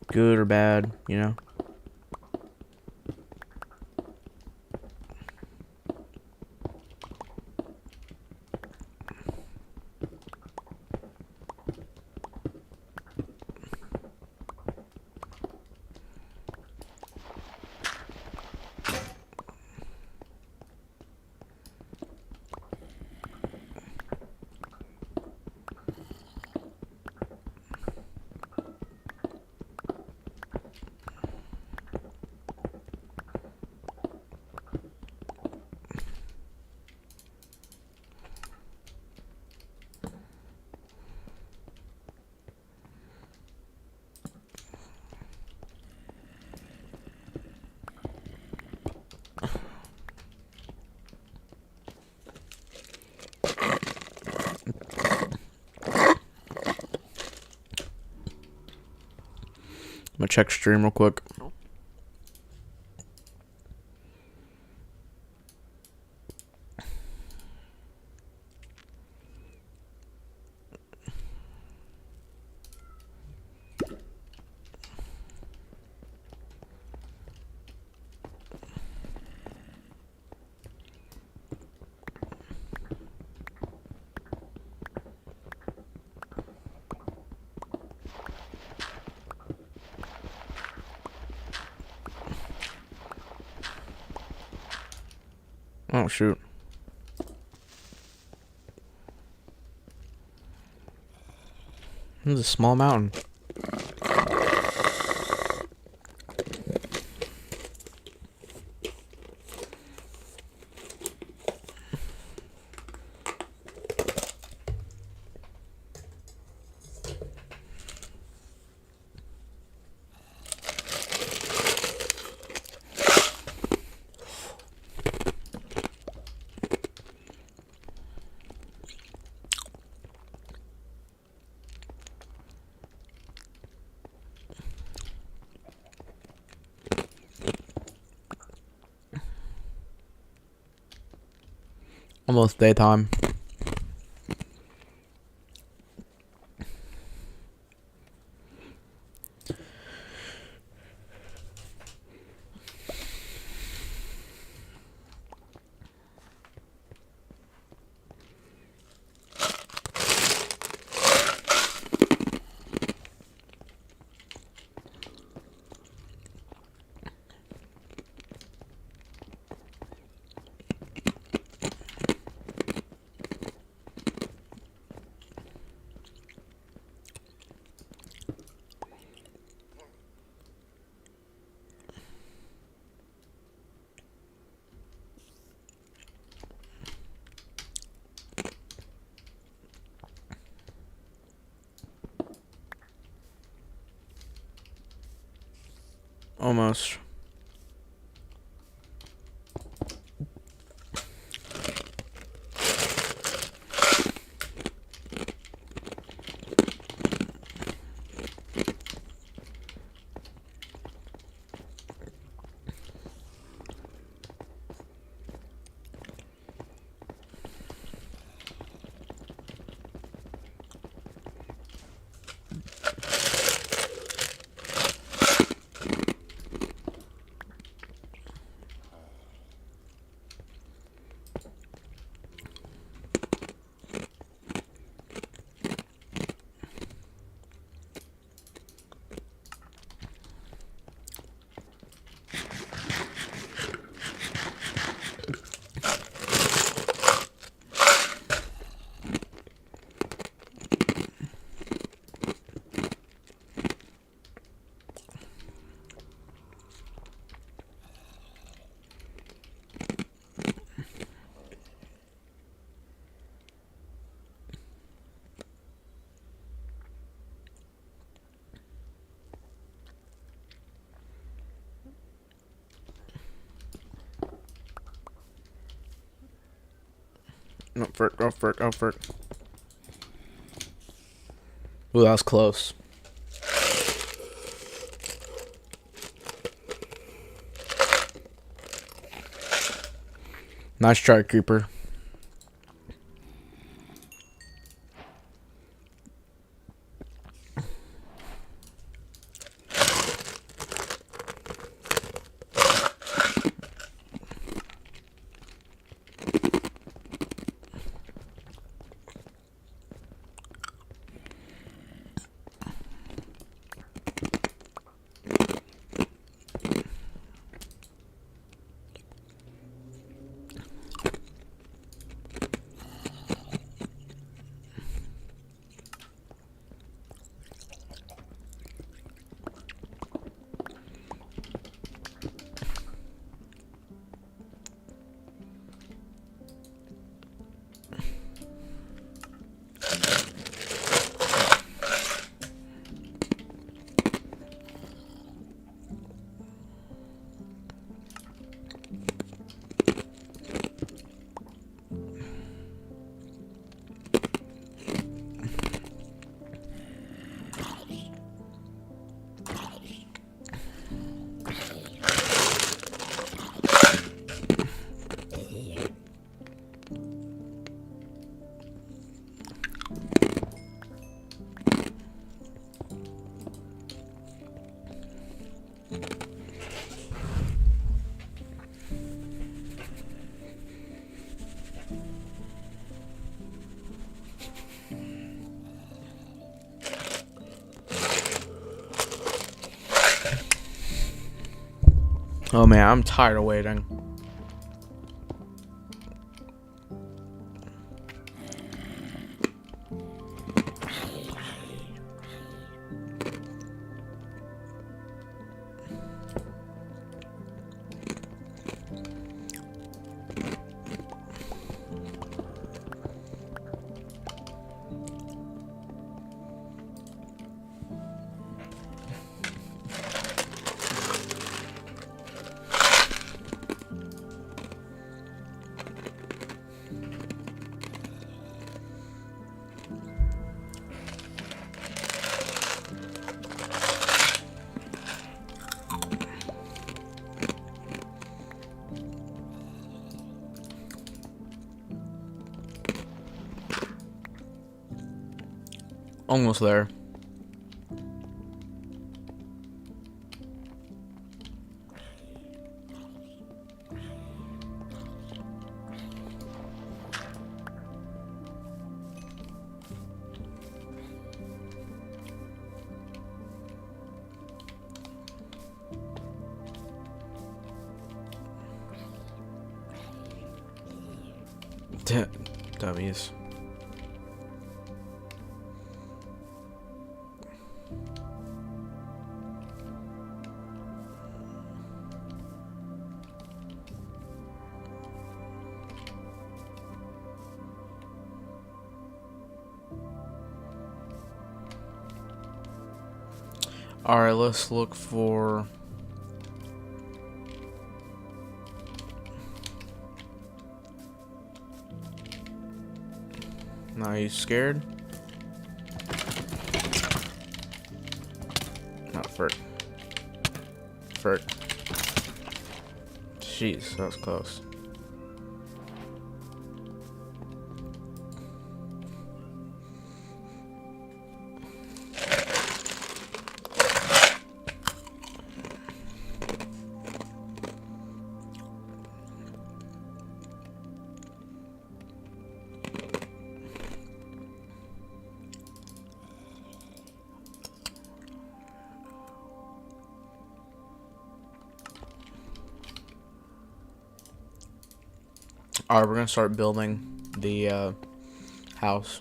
Good or bad, you know? I'm gonna check stream real quick. Oh, shoot. This is a small mountain. Almost daytime. Almost. No, for it, go for it, go for it. Ooh, that was close. Nice try, Creeper. Oh man, I'm tired of waiting. Almost there. Dummies. Alright, let's look for... Now you scared? Not Fert. Fert. Jeez, that was close. Alright, we're gonna start building the house.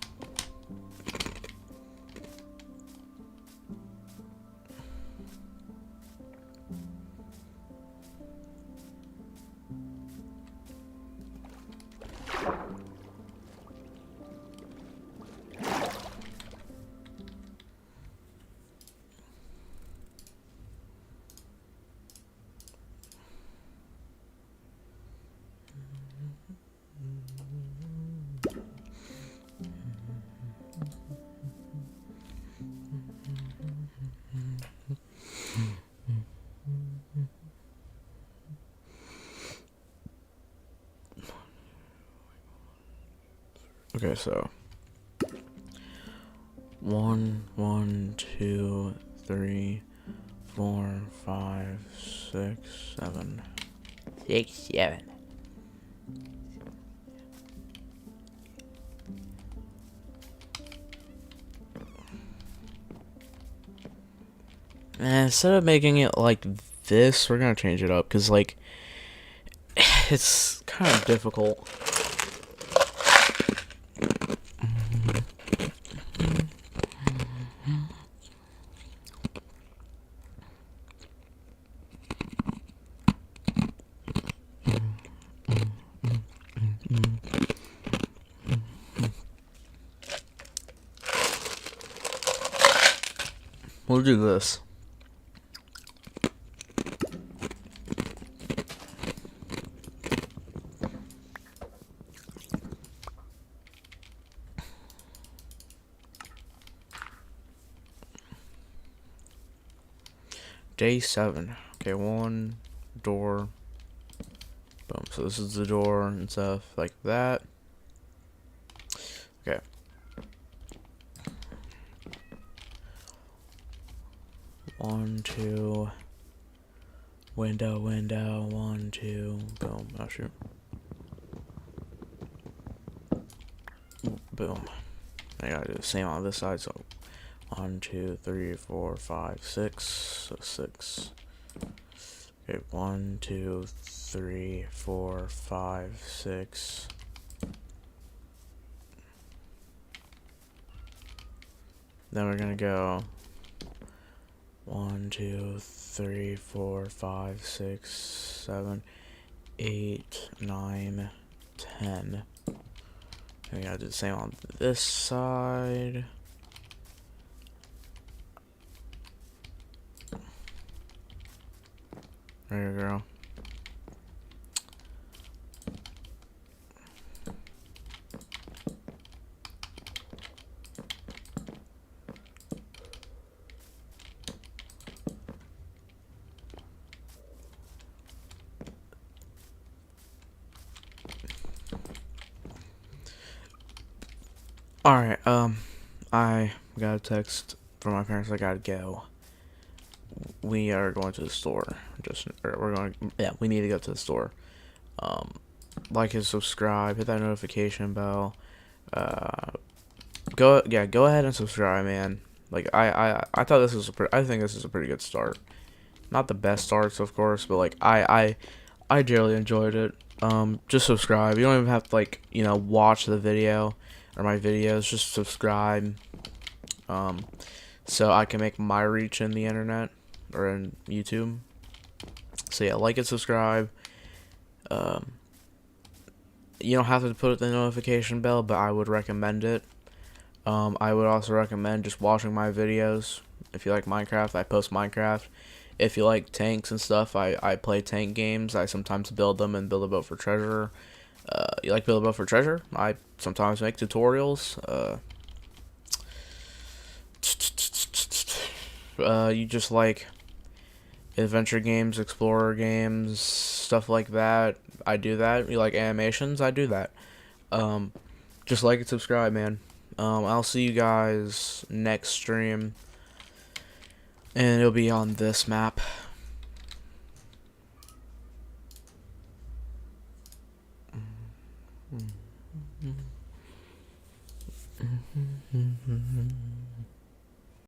Okay, so 1, 1, 2, 3, 4, 5, 6, 7. 6, 7. And instead of making it like this, we're gonna change it up because like it's kind of difficult. We'll do this. Day 7. Okay, 1 door. Boom. So this is the door and stuff like that. Okay. One, two. Window, window. 1, 2. Boom. Oh shoot. Boom. I gotta do the same on this side. So 1, 2, 3, 4, 5, 6. So 6. Okay, 1, 2, 3, 4, 5, 6. Then we're gonna go 1, 2, 3, 4, 5, 6, 7, 8, 9, 10. And we gotta do the same on this side. There you go. Alright, I got a text from my parents. I gotta go. We are going to the store. We need to go to the store. Like and subscribe, hit that notification bell. Go ahead and subscribe, man. Like, I thought this was I think this is a pretty good start. Not the best starts, of course, but like, I generally enjoyed it. Just subscribe. You don't even have to, like, watch the video or my videos. Just subscribe. So I can make my reach in the internet or in YouTube. So yeah, like and subscribe. You don't have to put the notification bell, but I would recommend it. I would also recommend just watching my videos. If you like Minecraft, I post Minecraft. If you like tanks and stuff, I play tank games. I sometimes build them and build a boat for treasure. You like build a boat for treasure? I sometimes make tutorials. You just like adventure games, explorer games, stuff like that. I do that. You like animations? I do that. Just like and subscribe, man. I'll see you guys next stream, and it'll be on this map.